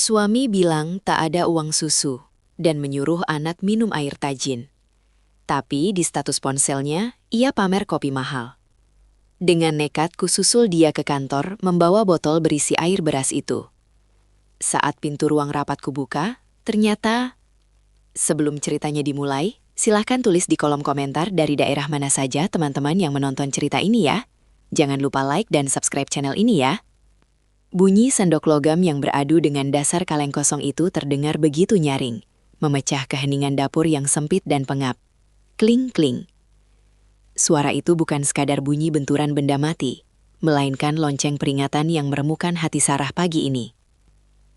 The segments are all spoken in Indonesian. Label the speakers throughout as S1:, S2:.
S1: Suami bilang tak ada uang susu dan menyuruh anak minum air tajin. Tapi di status ponselnya, ia pamer kopi mahal. Dengan nekat kususul dia ke kantor membawa botol berisi air beras itu. Saat pintu ruang rapat kubuka, ternyata... Sebelum ceritanya dimulai, silahkan tulis di kolom komentar dari daerah mana saja teman-teman yang menonton cerita ini ya. Jangan lupa like dan subscribe channel ini ya. Bunyi sendok logam yang beradu dengan dasar kaleng kosong itu terdengar begitu nyaring, memecah keheningan dapur yang sempit dan pengap. Kling-kling. Suara itu bukan sekadar bunyi benturan benda mati, melainkan lonceng peringatan yang meremukan hati Sarah pagi ini.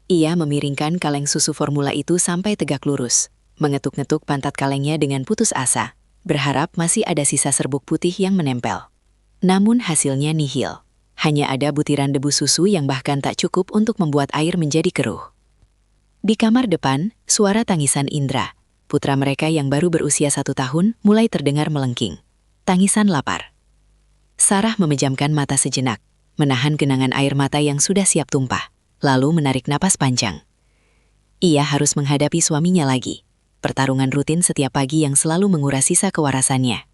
S1: Ia memiringkan kaleng susu formula itu sampai tegak lurus, mengetuk-ngetuk pantat kalengnya dengan putus asa, berharap masih ada sisa serbuk putih yang menempel. Namun hasilnya nihil. Hanya ada butiran debu susu yang bahkan tak cukup untuk membuat air menjadi keruh. Di kamar depan, suara tangisan Indra, putra mereka yang baru berusia 1 tahun, mulai terdengar melengking. Tangisan lapar. Sarah memejamkan mata sejenak, menahan genangan air mata yang sudah siap tumpah, lalu menarik napas panjang. Ia harus menghadapi suaminya lagi. Pertarungan rutin setiap pagi yang selalu menguras sisa kewarasannya.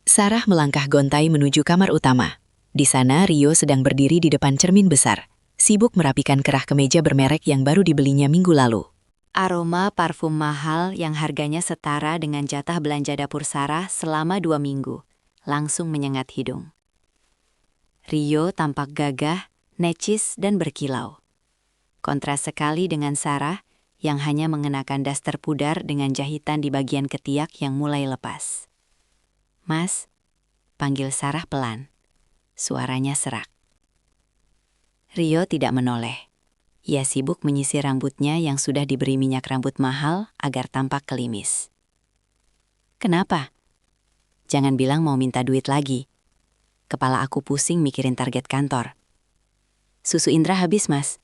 S1: Sarah melangkah gontai menuju kamar utama. Di sana Rio sedang berdiri di depan cermin besar, sibuk merapikan kerah kemeja bermerek yang baru dibelinya minggu lalu. Aroma parfum mahal yang harganya setara dengan jatah belanja dapur Sarah selama 2 minggu, langsung menyengat hidung. Rio tampak gagah, necis dan berkilau. Kontras sekali dengan Sarah yang hanya mengenakan daster pudar dengan jahitan di bagian ketiak yang mulai lepas. "Mas," panggil Sarah pelan. Suaranya serak. Rio tidak menoleh. Ia sibuk menyisir rambutnya yang sudah diberi minyak rambut mahal agar tampak kelimis. "Kenapa?" "Jangan bilang mau minta duit lagi. Kepala aku pusing mikirin target kantor." "Susu Indra habis, Mas."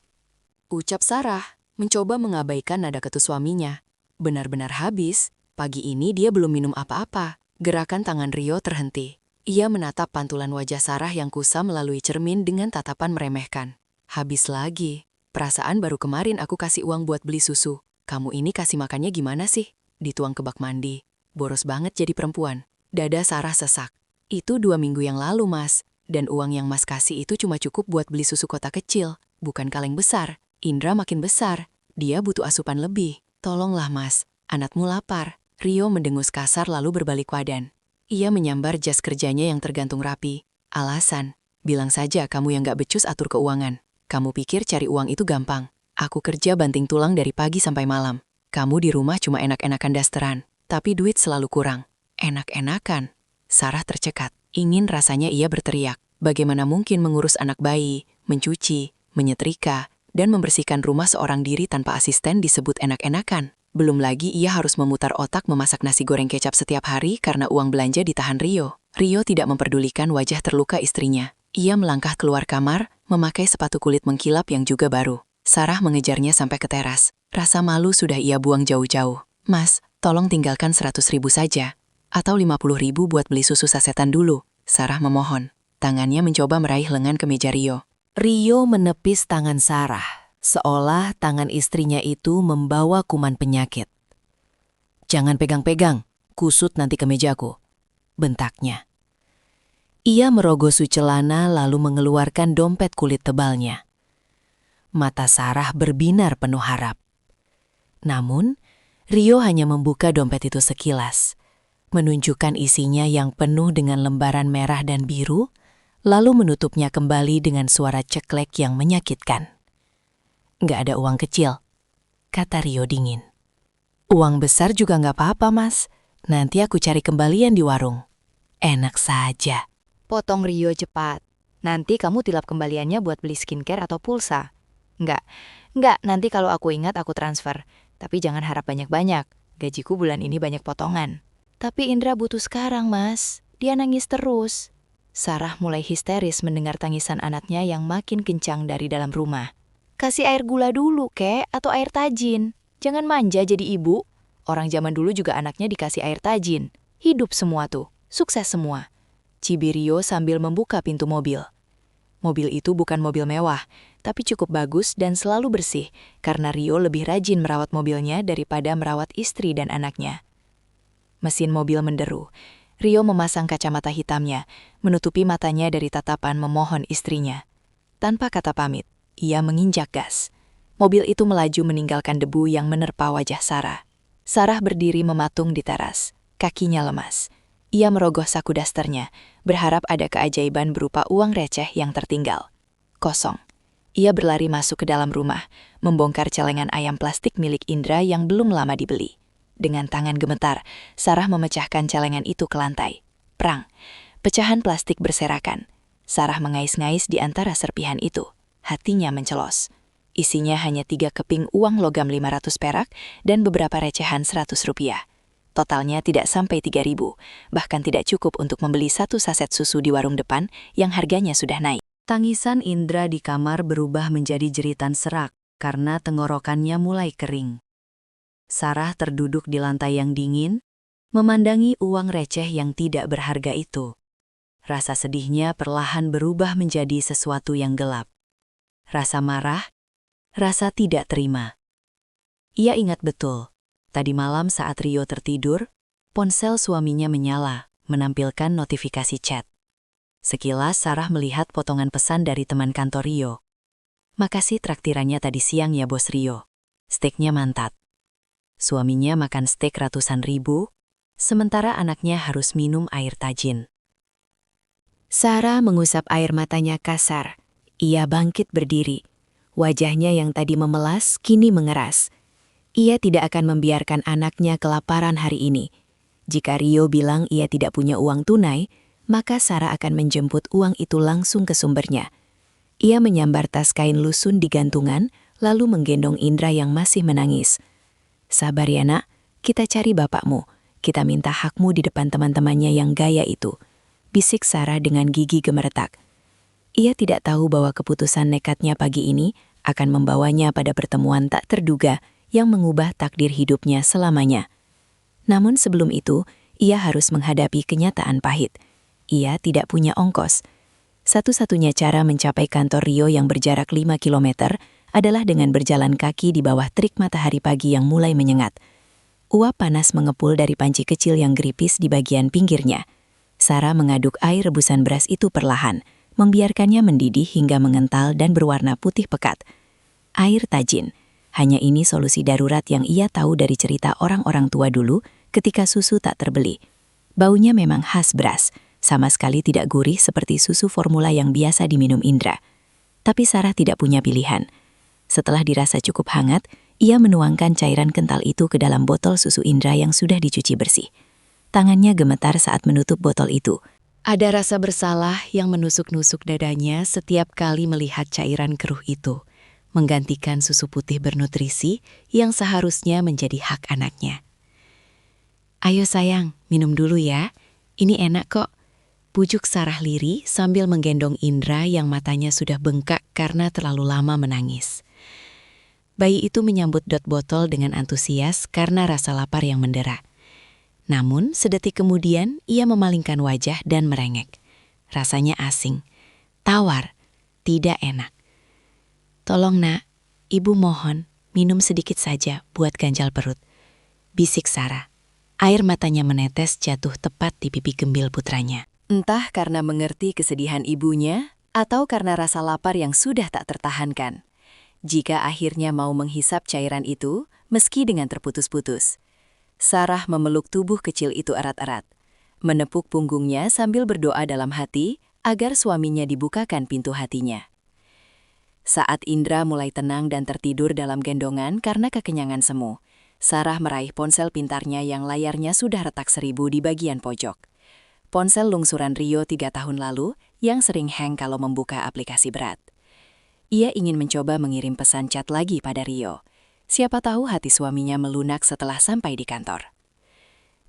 S2: Ucap Sarah, mencoba mengabaikan nada ketu suaminya. Benar-benar habis, pagi ini dia belum minum apa-apa. Gerakan tangan Rio terhenti. Ia menatap pantulan wajah Sarah yang kusam melalui cermin dengan tatapan meremehkan. "Habis lagi. Perasaan baru kemarin aku kasih uang buat beli susu. Kamu ini kasih makannya gimana sih? Dituang ke bak mandi. Boros banget jadi perempuan." Dada Sarah sesak. "Itu 2 minggu yang lalu, Mas. Dan uang yang Mas kasih itu cuma cukup buat beli susu kotak kecil, bukan kaleng besar. Indra makin besar. Dia butuh asupan lebih. Tolonglah, Mas. Anakmu lapar." Rio mendengus kasar lalu berbalik badan. Ia menyambar jas kerjanya yang tergantung rapi. "Alasan, bilang saja kamu yang gak becus atur keuangan. Kamu pikir cari uang itu gampang? Aku kerja banting tulang dari pagi sampai malam. Kamu di rumah cuma enak-enakan dasteran, tapi duit selalu kurang." "Enak-enakan?" Sarah tercekat. Ingin rasanya ia berteriak. Bagaimana mungkin mengurus anak bayi, mencuci, menyetrika, dan membersihkan rumah seorang diri tanpa asisten disebut enak-enakan? Belum lagi ia harus memutar otak memasak nasi goreng kecap setiap hari karena uang belanja ditahan Rio. Rio tidak memperdulikan wajah terluka istrinya. Ia melangkah keluar kamar, memakai sepatu kulit mengkilap yang juga baru. Sarah mengejarnya sampai ke teras. Rasa malu sudah ia buang jauh-jauh. "Mas, tolong tinggalkan 100.000 saja. Atau 50.000 buat beli susu sasetan dulu," Sarah memohon. Tangannya mencoba meraih lengan kemeja Rio. Rio menepis tangan Sarah, seolah tangan istrinya itu membawa kuman penyakit. "Jangan pegang-pegang, kusut nanti kemejaku," bentaknya. Ia merogoh celana lalu mengeluarkan dompet kulit tebalnya. Mata Sarah berbinar penuh harap. Namun, Rio hanya membuka dompet itu sekilas, menunjukkan isinya yang penuh dengan lembaran merah dan biru, lalu menutupnya kembali dengan suara ceklek yang menyakitkan. "Nggak ada uang kecil," kata Rio dingin. "Uang besar juga nggak apa-apa, Mas. Nanti aku cari kembalian di warung." "Enak saja," potong Rio cepat. "Nanti kamu tilap kembaliannya buat beli skincare atau pulsa." Enggak, nanti kalau aku ingat aku transfer. Tapi jangan harap banyak-banyak. Gajiku bulan ini banyak potongan." "Tapi Indra butuh sekarang, Mas. Dia nangis terus." Sarah mulai histeris mendengar tangisan anaknya yang makin kencang dari dalam rumah. "Kasih air gula dulu, kek, atau air tajin. Jangan manja jadi ibu. Orang zaman dulu juga anaknya dikasih air tajin. Hidup semua tuh, sukses semua." Cibi Rio sambil membuka pintu mobil. Mobil itu bukan mobil mewah, tapi cukup bagus dan selalu bersih karena Rio lebih rajin merawat mobilnya daripada merawat istri dan anaknya. Mesin mobil menderu. Rio memasang kacamata hitamnya, menutupi matanya dari tatapan memohon istrinya. Tanpa kata pamit, ia menginjak gas. Mobil itu melaju meninggalkan debu yang menerpa wajah Sarah. Sarah berdiri mematung di teras, kakinya lemas. Ia merogoh saku dasternya, berharap ada keajaiban berupa uang receh yang tertinggal. Kosong. Ia berlari masuk ke dalam rumah, membongkar celengan ayam plastik milik Indra yang belum lama dibeli. Dengan tangan gemetar, Sarah memecahkan celengan itu ke lantai. Prang. Pecahan plastik berserakan. Sarah mengais-ngais di antara serpihan itu. Hatinya mencelos. Isinya hanya 3 keping uang logam 500 perak dan beberapa recehan 100 rupiah. Totalnya tidak sampai 3.000, bahkan tidak cukup untuk membeli 1 saset susu di warung depan yang harganya sudah naik. Tangisan Indra di kamar berubah menjadi jeritan serak karena tenggorokannya mulai kering. Sarah terduduk di lantai yang dingin, memandangi uang receh yang tidak berharga itu. Rasa sedihnya perlahan berubah menjadi sesuatu yang gelap. Rasa marah, rasa tidak terima. Ia ingat betul, tadi malam saat Rio tertidur, ponsel suaminya menyala, menampilkan notifikasi chat. Sekilas Sarah melihat potongan pesan dari teman kantor Rio. "Makasih traktirannya tadi siang ya bos Rio. Steaknya mantap." Suaminya makan steak ratusan ribu, sementara anaknya harus minum air tajin.
S1: Sarah mengusap air matanya kasar. Ia bangkit berdiri. Wajahnya yang tadi memelas kini mengeras. Ia tidak akan membiarkan anaknya kelaparan hari ini. Jika Rio bilang ia tidak punya uang tunai, maka Sarah akan menjemput uang itu langsung ke sumbernya. Ia menyambar tas kain lusun di gantungan, lalu menggendong Indra yang masih menangis. "Sabar ya nak, kita cari bapakmu. Kita minta hakmu di depan teman-temannya yang gaya itu," bisik Sarah dengan gigi gemeretak. Ia tidak tahu bahwa keputusan nekatnya pagi ini akan membawanya pada pertemuan tak terduga yang mengubah takdir hidupnya selamanya. Namun sebelum itu, ia harus menghadapi kenyataan pahit. Ia tidak punya ongkos. Satu-satunya cara mencapai kantor Rio yang berjarak 5 kilometer adalah dengan berjalan kaki di bawah terik matahari pagi yang mulai menyengat. Uap panas mengepul dari panci kecil yang geripis di bagian pinggirnya. Sarah mengaduk air rebusan beras itu perlahan, membiarkannya mendidih hingga mengental dan berwarna putih pekat. Air tajin. Hanya ini solusi darurat yang ia tahu dari cerita orang-orang tua dulu ketika susu tak terbeli. Baunya memang khas beras, sama sekali tidak gurih seperti susu formula yang biasa diminum Indra. Tapi Sarah tidak punya pilihan. Setelah dirasa cukup hangat, ia menuangkan cairan kental itu ke dalam botol susu Indra yang sudah dicuci bersih. Tangannya gemetar saat menutup botol itu. Ada rasa bersalah yang menusuk-nusuk dadanya setiap kali melihat cairan keruh itu, menggantikan susu putih bernutrisi yang seharusnya menjadi hak anaknya. "Ayo sayang, minum dulu ya. Ini enak kok," bujuk Sarah lirih sambil menggendong Indra yang matanya sudah bengkak karena terlalu lama menangis. Bayi itu menyambut dot botol dengan antusias karena rasa lapar yang mendera. Namun, sedetik kemudian ia memalingkan wajah dan merengek. Rasanya asing, tawar, tidak enak. "Tolong nak, ibu mohon, minum sedikit saja buat ganjal perut," bisik Sarah. Air matanya menetes jatuh tepat di pipi gembil putranya. Entah karena mengerti kesedihan ibunya, atau karena rasa lapar yang sudah tak tertahankan. Jika akhirnya mau menghisap cairan itu, meski dengan terputus-putus. Sarah memeluk tubuh kecil itu erat-erat, menepuk punggungnya sambil berdoa dalam hati agar suaminya dibukakan pintu hatinya. Saat Indra mulai tenang dan tertidur dalam gendongan karena kekenyangan semu, Sarah meraih ponsel pintarnya yang layarnya sudah retak 1000 di bagian pojok. Ponsel lungsuran Rio 3 tahun lalu yang sering hang kalau membuka aplikasi berat. Ia ingin mencoba mengirim pesan chat lagi pada Rio. Siapa tahu hati suaminya melunak setelah sampai di kantor.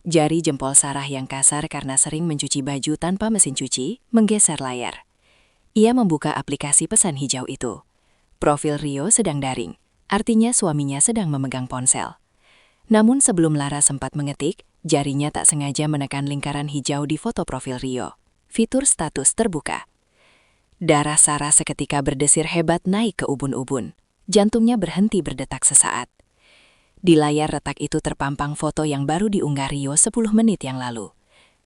S1: Jari jempol Sarah yang kasar karena sering mencuci baju tanpa mesin cuci menggeser layar. Ia membuka aplikasi pesan hijau itu. Profil Rio sedang daring, artinya suaminya sedang memegang ponsel. Namun sebelum Lara sempat mengetik, jarinya tak sengaja menekan lingkaran hijau di foto profil Rio. Fitur status terbuka.
S2: Darah Sarah seketika berdesir hebat naik ke ubun-ubun. Jantungnya berhenti berdetak sesaat. Di layar retak itu terpampang foto yang baru diunggah Rio 10 menit yang lalu.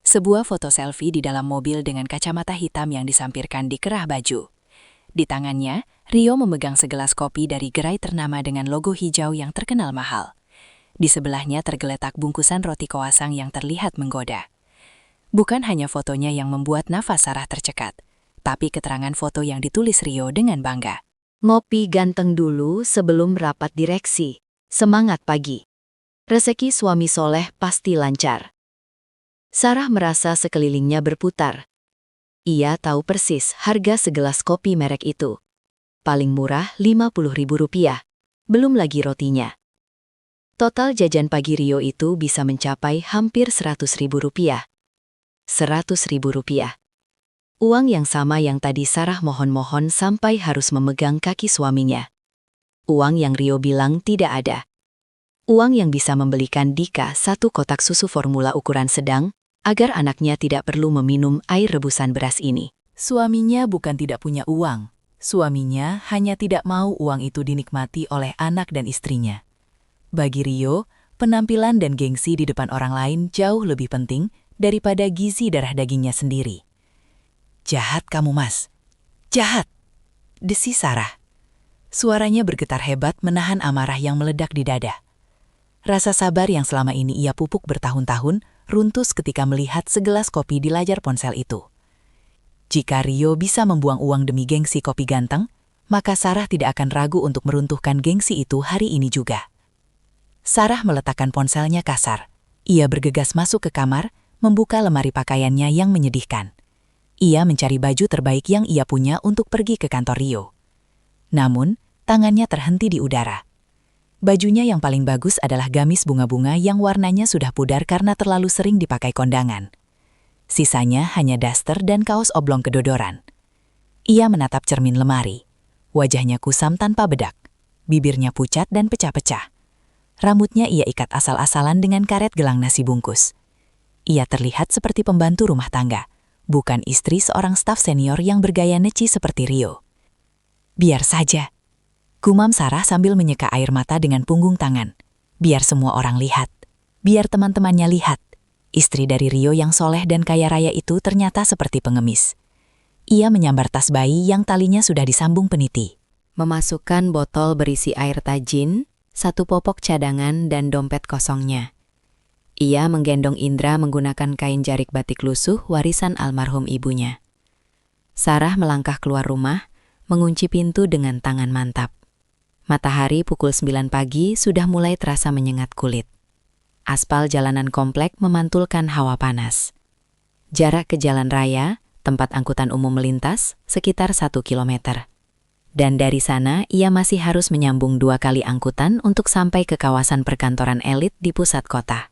S2: Sebuah foto selfie di dalam mobil dengan kacamata hitam yang disampirkan di kerah baju. Di tangannya, Rio memegang segelas kopi dari gerai ternama dengan logo hijau yang terkenal mahal. Di sebelahnya tergeletak bungkusan roti croissant yang terlihat menggoda. Bukan hanya fotonya yang membuat nafas Sarah tercekat, tapi keterangan foto yang ditulis Rio dengan bangga.
S3: Ngopi ganteng dulu sebelum rapat direksi. Semangat pagi. Rezeki suami soleh pasti lancar. Sarah merasa sekelilingnya berputar. Ia tahu persis harga segelas kopi merek itu. Paling murah Rp50.000, belum lagi rotinya. Total jajan pagi Rio itu bisa mencapai hampir Rp100.000. Rp100.000. Uang yang sama yang tadi Sarah mohon-mohon sampai harus memegang kaki suaminya. Uang yang Rio bilang tidak ada. Uang yang bisa membelikan Dika 1 kotak susu formula ukuran sedang, agar anaknya tidak perlu meminum air rebusan beras ini.
S4: Suaminya bukan tidak punya uang. Suaminya hanya tidak mau uang itu dinikmati oleh anak dan istrinya. Bagi Rio, penampilan dan gengsi di depan orang lain jauh lebih penting daripada gizi darah dagingnya sendiri. "Jahat kamu, Mas. Jahat!" desi Sarah. Suaranya bergetar hebat menahan amarah yang meledak di dada. Rasa sabar yang selama ini ia pupuk bertahun-tahun runtuh ketika melihat segelas kopi di layar ponsel itu. Jika Rio bisa membuang uang demi gengsi kopi ganteng, maka Sarah tidak akan ragu untuk meruntuhkan gengsi itu hari ini juga. Sarah meletakkan ponselnya kasar. Ia bergegas masuk ke kamar, membuka lemari pakaiannya yang menyedihkan. Ia mencari baju terbaik yang ia punya untuk pergi ke kantor Rio. Namun, tangannya terhenti di udara. Bajunya yang paling bagus adalah gamis bunga-bunga yang warnanya sudah pudar karena terlalu sering dipakai kondangan. Sisanya hanya daster dan kaos oblong kedodoran. Ia menatap cermin lemari. Wajahnya kusam tanpa bedak. Bibirnya pucat dan pecah-pecah. Rambutnya ia ikat asal-asalan dengan karet gelang nasi bungkus. Ia terlihat seperti pembantu rumah tangga, bukan istri seorang staf senior yang bergaya neci seperti Rio. "Biar saja," gumam Sarah sambil menyeka air mata dengan punggung tangan. "Biar semua orang lihat. Biar teman-temannya lihat. Istri dari Rio yang soleh dan kaya raya itu ternyata seperti pengemis." Ia menyambar tas bayi yang talinya sudah disambung peniti.
S1: Memasukkan botol berisi air tajin, 1 popok cadangan dan dompet kosongnya. Ia menggendong Indra menggunakan kain jarik batik lusuh warisan almarhum ibunya. Sarah melangkah keluar rumah, mengunci pintu dengan tangan mantap. Matahari pukul 9 pagi sudah mulai terasa menyengat kulit. Aspal jalanan komplek memantulkan hawa panas. Jarak ke jalan raya, tempat angkutan umum melintas, sekitar 1 kilometer. Dan dari sana ia masih harus menyambung 2 kali angkutan untuk sampai ke kawasan perkantoran elit di pusat kota.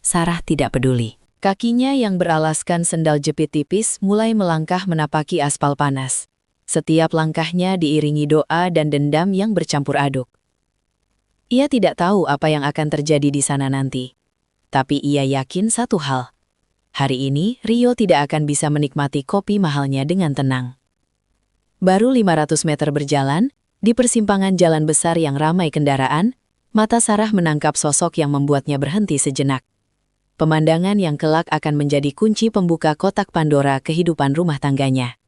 S1: Sarah tidak peduli.
S3: Kakinya yang beralaskan sendal jepit tipis mulai melangkah menapaki aspal panas. Setiap langkahnya diiringi doa dan dendam yang bercampur aduk. Ia tidak tahu apa yang akan terjadi di sana nanti. Tapi ia yakin satu hal. Hari ini Rio tidak akan bisa menikmati kopi mahalnya dengan tenang. Baru 500 meter berjalan, di persimpangan jalan besar yang ramai kendaraan, mata Sarah menangkap sosok yang membuatnya berhenti sejenak. Pemandangan yang kelak akan menjadi kunci pembuka kotak Pandora kehidupan rumah tangganya.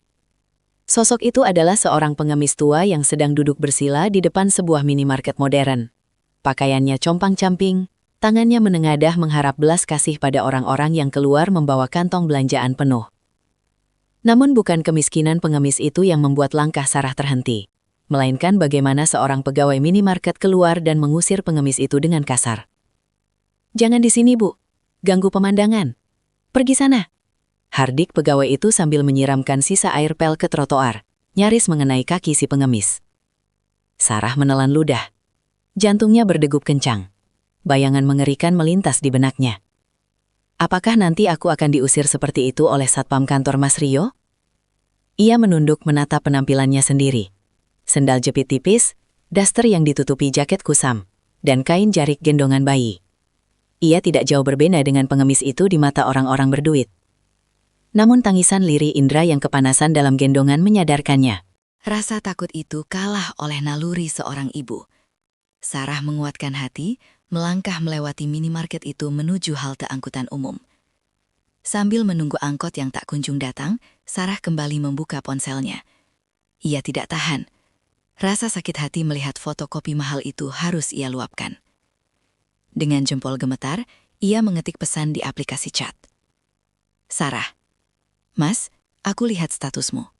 S3: Sosok itu adalah seorang pengemis tua yang sedang duduk bersila di depan sebuah minimarket modern. Pakaiannya compang-camping, tangannya menengadah mengharap belas kasih pada orang-orang yang keluar membawa kantong belanjaan penuh. Namun bukan kemiskinan pengemis itu yang membuat langkah Sarah terhenti, melainkan bagaimana seorang pegawai minimarket keluar dan mengusir pengemis itu dengan kasar. "Jangan di sini, Bu. Ganggu pemandangan. Pergi sana." Hardik pegawai itu sambil menyiramkan sisa air pel ke trotoar, nyaris mengenai kaki si pengemis. Sarah menelan ludah. Jantungnya berdegup kencang. Bayangan mengerikan melintas di benaknya. Apakah nanti aku akan diusir seperti itu oleh satpam kantor Mas Rio? Ia menunduk menatap penampilannya sendiri. Sendal jepit tipis, daster yang ditutupi jaket kusam, dan kain jarik gendongan bayi. Ia tidak jauh berbeda dengan pengemis itu di mata orang-orang berduit. Namun tangisan lirih Indra yang kepanasan dalam gendongan menyadarkannya.
S2: Rasa takut itu kalah oleh naluri seorang ibu. Sarah menguatkan hati, melangkah melewati minimarket itu menuju halte angkutan umum. Sambil menunggu angkot yang tak kunjung datang, Sarah kembali membuka ponselnya. Ia tidak tahan. Rasa sakit hati melihat foto kopi mahal itu harus ia luapkan. Dengan jempol gemetar, ia mengetik pesan di aplikasi chat. Sarah, Mas, aku lihat statusmu.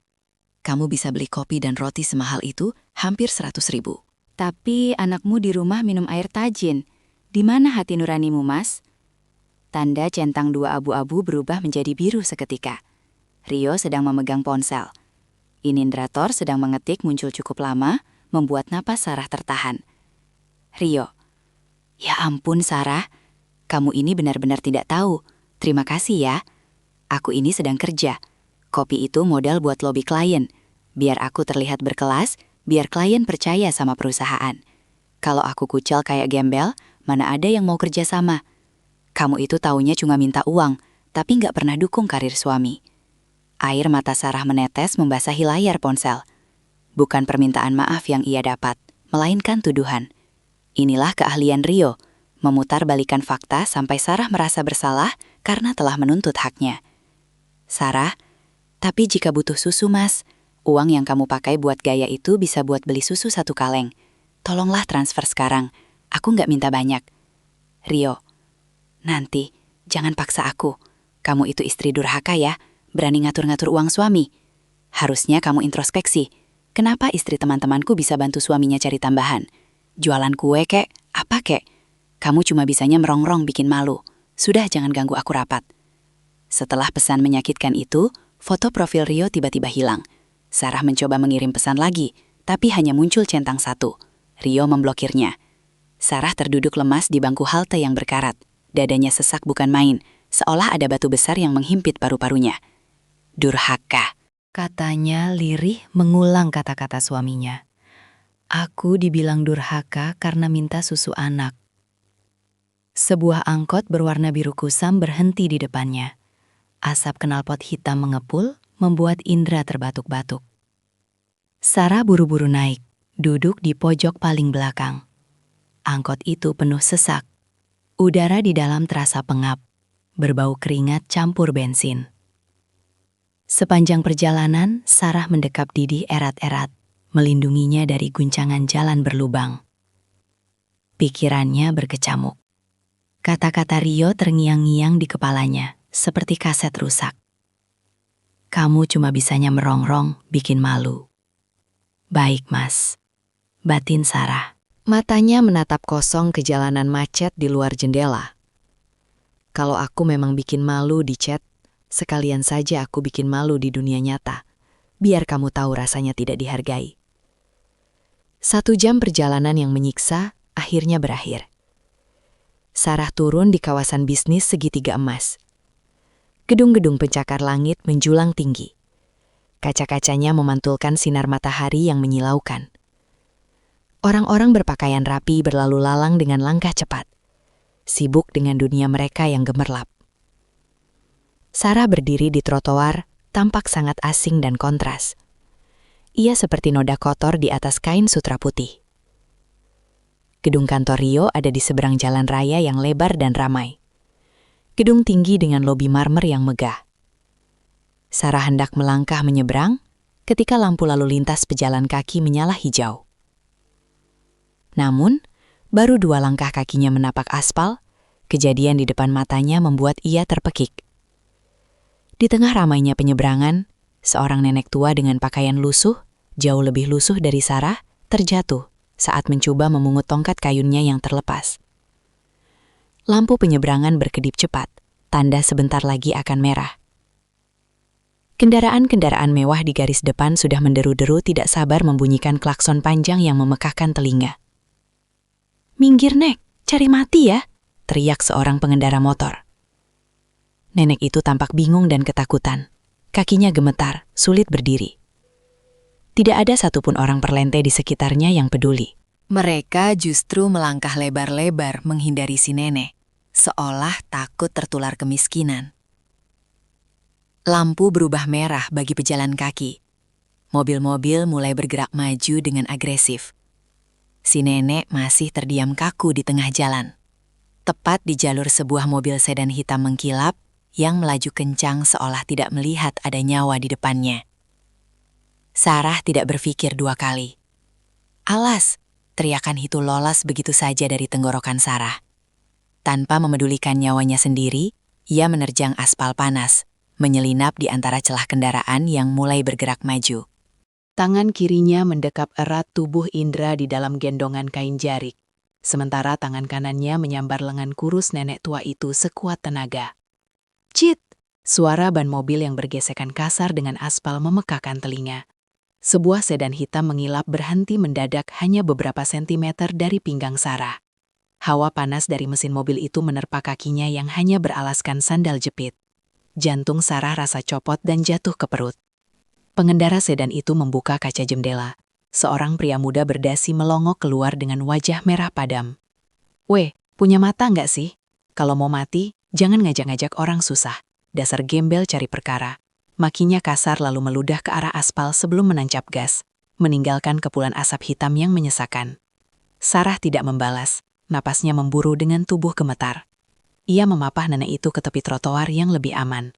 S2: Kamu bisa beli kopi dan roti semahal itu, hampir 100.000.
S5: Tapi anakmu di rumah minum air tajin. Di mana hati nuranimu, Mas? Tanda centang 2 abu-abu berubah menjadi biru seketika. Rio sedang memegang ponsel. Inindrator sedang mengetik muncul cukup lama, membuat napas Sarah tertahan. Rio, ya ampun Sarah, kamu ini benar-benar tidak tahu. Terima kasih ya. Aku ini sedang kerja. Kopi itu modal buat lobby klien. Biar aku terlihat berkelas, biar klien percaya sama perusahaan. Kalau aku kucel kayak gembel, mana ada yang mau kerja sama. Kamu itu taunya cuma minta uang, tapi nggak pernah dukung karir suami. Air mata Sarah menetes membasahi layar ponsel. Bukan permintaan maaf yang ia dapat, melainkan tuduhan. Inilah keahlian Rio, memutar balikan fakta sampai Sarah merasa bersalah karena telah menuntut haknya. Sarah, tapi jika butuh susu Mas, uang yang kamu pakai buat gaya itu bisa buat beli susu 1 kaleng. Tolonglah transfer sekarang, aku nggak minta banyak. Rio, nanti, jangan paksa aku. Kamu itu istri durhaka ya, berani ngatur-ngatur uang suami. Harusnya kamu introspeksi. Kenapa istri teman-temanku bisa bantu suaminya cari tambahan? Jualan kue kek, apa kek? Kamu cuma bisanya merongrong bikin malu. Sudah jangan ganggu aku rapat. Setelah pesan menyakitkan itu, foto profil Rio tiba-tiba hilang. Sarah mencoba mengirim pesan lagi, tapi hanya muncul centang 1. Rio memblokirnya. Sarah terduduk lemas di bangku halte yang berkarat. Dadanya sesak bukan main, seolah ada batu besar yang menghimpit paru-parunya. Durhaka.
S2: Katanya lirih mengulang kata-kata suaminya. Aku dibilang durhaka karena minta susu anak. Sebuah angkot berwarna biru kusam berhenti di depannya. Asap knalpot hitam mengepul, membuat Indra terbatuk-batuk. Sarah buru-buru naik, duduk di pojok paling belakang. Angkot itu penuh sesak. Udara di dalam terasa pengap, berbau keringat campur bensin. Sepanjang perjalanan, Sarah mendekap Didi erat-erat, melindunginya dari guncangan jalan berlubang. Pikirannya berkecamuk. Kata-kata Rio terngiang-ngiang di kepalanya, seperti kaset rusak. Kamu cuma bisanya merongrong, bikin malu. Baik, Mas. Batin Sarah.
S1: Matanya menatap kosong ke jalanan macet di luar jendela. Kalau aku memang bikin malu di chat, sekalian saja aku bikin malu di dunia nyata. Biar kamu tahu rasanya tidak dihargai. 1 jam perjalanan yang menyiksa akhirnya berakhir. Sarah turun di kawasan bisnis segitiga emas. Gedung-gedung pencakar langit menjulang tinggi. Kaca-kacanya memantulkan sinar matahari yang menyilaukan. Orang-orang berpakaian rapi berlalu lalang dengan langkah cepat, sibuk dengan dunia mereka yang gemerlap. Sarah berdiri di trotoar, tampak sangat asing dan kontras. Ia seperti noda kotor di atas kain sutra putih. Gedung kantor Rio ada di seberang jalan raya yang lebar dan ramai. Gedung tinggi dengan lobi marmer yang megah. Sarah hendak melangkah menyeberang ketika lampu lalu lintas pejalan kaki menyala hijau. Namun, baru 2 langkah kakinya menapak aspal, kejadian di depan matanya membuat ia terpekik. Di tengah ramainya penyeberangan, seorang nenek tua dengan pakaian lusuh, jauh lebih lusuh dari Sarah, terjatuh saat mencoba memungut tongkat kayunnya yang terlepas. Lampu penyeberangan berkedip cepat, tanda sebentar lagi akan merah. Kendaraan-kendaraan mewah di garis depan sudah menderu-deru tidak sabar membunyikan klakson panjang yang memekakkan telinga. "Minggir, Nek, cari mati ya," teriak seorang pengendara motor. Nenek itu tampak bingung dan ketakutan. Kakinya gemetar, sulit berdiri. Tidak ada satupun orang perlente di sekitarnya yang peduli.
S2: Mereka justru melangkah lebar-lebar menghindari si nenek, seolah takut tertular kemiskinan. Lampu berubah merah bagi pejalan kaki. Mobil-mobil mulai bergerak maju dengan agresif. Si nenek masih terdiam kaku di tengah jalan. Tepat di jalur sebuah mobil sedan hitam mengkilap yang melaju kencang seolah tidak melihat ada nyawa di depannya. Sarah tidak berpikir dua kali. "Alas!" teriakan itu lolos begitu saja dari tenggorokan Sarah. Tanpa memedulikan nyawanya sendiri, ia menerjang aspal panas, menyelinap di antara celah kendaraan yang mulai bergerak maju.
S3: Tangan kirinya mendekap erat tubuh Indra di dalam gendongan kain jarik, sementara tangan kanannya menyambar lengan kurus nenek tua itu sekuat tenaga. Cit! Suara ban mobil yang bergesekan kasar dengan aspal memekakan telinga. Sebuah sedan hitam mengilap berhenti mendadak hanya beberapa sentimeter dari pinggang Sarah. Hawa panas dari mesin mobil itu menerpa kakinya yang hanya beralaskan sandal jepit. Jantung Sarah rasa copot dan jatuh ke perut. Pengendara sedan itu membuka kaca jendela. Seorang pria muda berdasi melongok keluar dengan wajah merah padam. "Weh, punya mata nggak sih? Kalau mau mati, jangan ngajak-ngajak orang susah. Dasar gembel cari perkara." Makinya kasar lalu meludah ke arah aspal sebelum menancap gas, meninggalkan kepulan asap hitam yang menyesakan. Sarah tidak membalas, napasnya memburu dengan tubuh gemetar. Ia memapah nenek itu ke tepi trotoar yang lebih aman.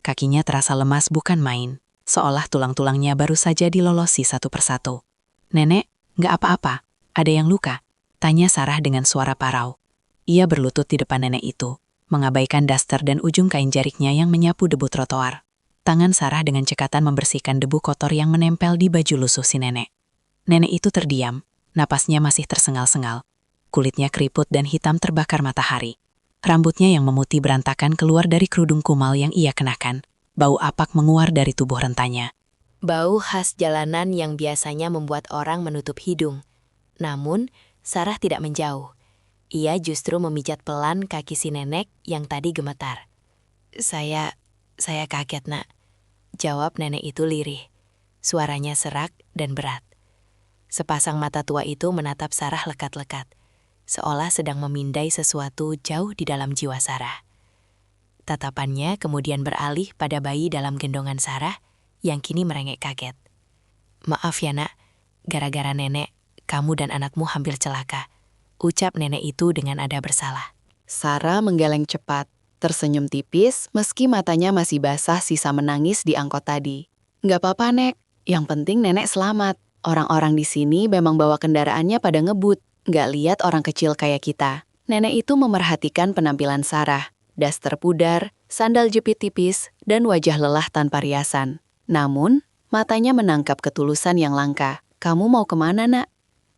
S3: Kakinya terasa lemas bukan main, seolah tulang-tulangnya baru saja dilolosi satu persatu. "Nenek, nggak apa-apa, ada yang luka?" tanya Sarah dengan suara parau. Ia berlutut di depan nenek itu, mengabaikan daster dan ujung kain jariknya yang menyapu debu trotoar. Tangan Sarah dengan cekatan membersihkan debu kotor yang menempel di baju lusuh si nenek. Nenek itu terdiam, napasnya masih tersengal-sengal. Kulitnya keriput dan hitam terbakar matahari. Rambutnya yang memutih berantakan keluar dari kerudung kumal yang ia kenakan. Bau apak menguar dari tubuh rentanya.
S1: Bau khas jalanan yang biasanya membuat orang menutup hidung. Namun, Sarah tidak menjauh. Ia justru memijat pelan kaki si nenek yang tadi gemetar. Saya kaget, Nak. Jawab nenek itu lirih. Suaranya serak dan berat. Sepasang mata tua itu menatap Sarah lekat-lekat, seolah sedang memindai sesuatu jauh di dalam jiwa Sarah. Tatapannya kemudian beralih pada bayi dalam gendongan Sarah yang kini merengek kaget. "Maaf ya, Nak, gara-gara nenek, kamu dan anakmu hampir celaka," ucap nenek itu dengan nada bersalah.
S2: Sarah menggeleng cepat, tersenyum tipis meski matanya masih basah sisa menangis di angkot tadi. "Nggak apa-apa, Nek. Yang penting nenek selamat. Orang-orang di sini memang bawa kendaraannya pada ngebut. Nggak lihat orang kecil kayak kita." Nenek itu memerhatikan penampilan Sarah. Daster pudar, sandal jepit tipis, dan wajah lelah tanpa riasan. Namun, matanya menangkap ketulusan yang langka. "Kamu mau kemana, Nak?"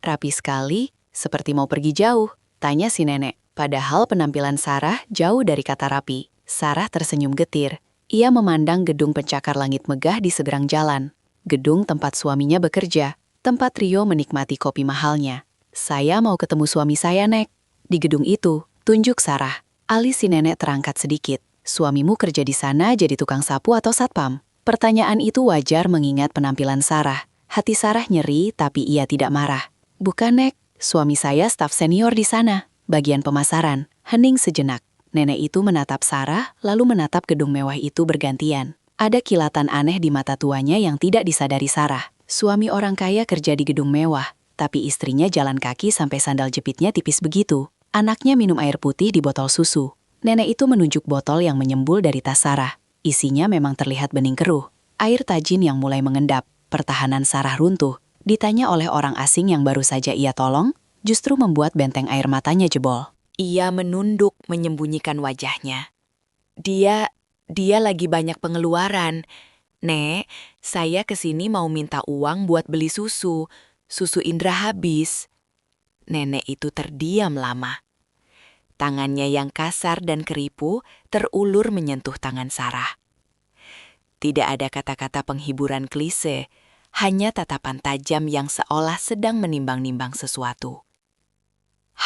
S2: "Rapi sekali, seperti mau pergi jauh," tanya si nenek. Padahal penampilan Sarah jauh dari kata rapi. Sarah tersenyum getir. Ia memandang gedung pencakar langit megah di seberang jalan. Gedung tempat suaminya bekerja, tempat Rio menikmati kopi mahalnya. "Saya mau ketemu suami saya, Nek." Di gedung itu, tunjuk Sarah. Alis si nenek terangkat sedikit. "Suamimu kerja di sana jadi tukang sapu atau satpam?" Pertanyaan itu wajar mengingat penampilan Sarah. Hati Sarah nyeri tapi ia tidak marah. "Bukan, Nek. Suami saya staf senior di sana, bagian pemasaran." Hening sejenak. Nenek itu menatap Sarah lalu menatap gedung mewah itu bergantian. Ada kilatan aneh di mata tuanya yang tidak disadari Sarah. Suami orang kaya kerja di gedung mewah, tapi istrinya jalan kaki sampai sandal jepitnya tipis begitu. Anaknya minum air putih di botol susu. Nenek itu menunjuk botol yang menyembul dari tas Sarah. Isinya memang terlihat bening keruh. Air tajin yang mulai mengendap. Pertahanan Sarah runtuh. Ditanya oleh orang asing yang baru saja ia tolong, justru membuat benteng air matanya jebol.
S1: Ia menunduk menyembunyikan wajahnya. Dia lagi banyak pengeluaran. "Nek, saya kesini mau minta uang buat beli susu. Susu Indra habis." Nenek itu terdiam lama. Tangannya yang kasar dan keripu terulur menyentuh tangan Sarah. Tidak ada kata-kata penghiburan klise, hanya tatapan tajam yang seolah sedang menimbang-nimbang sesuatu.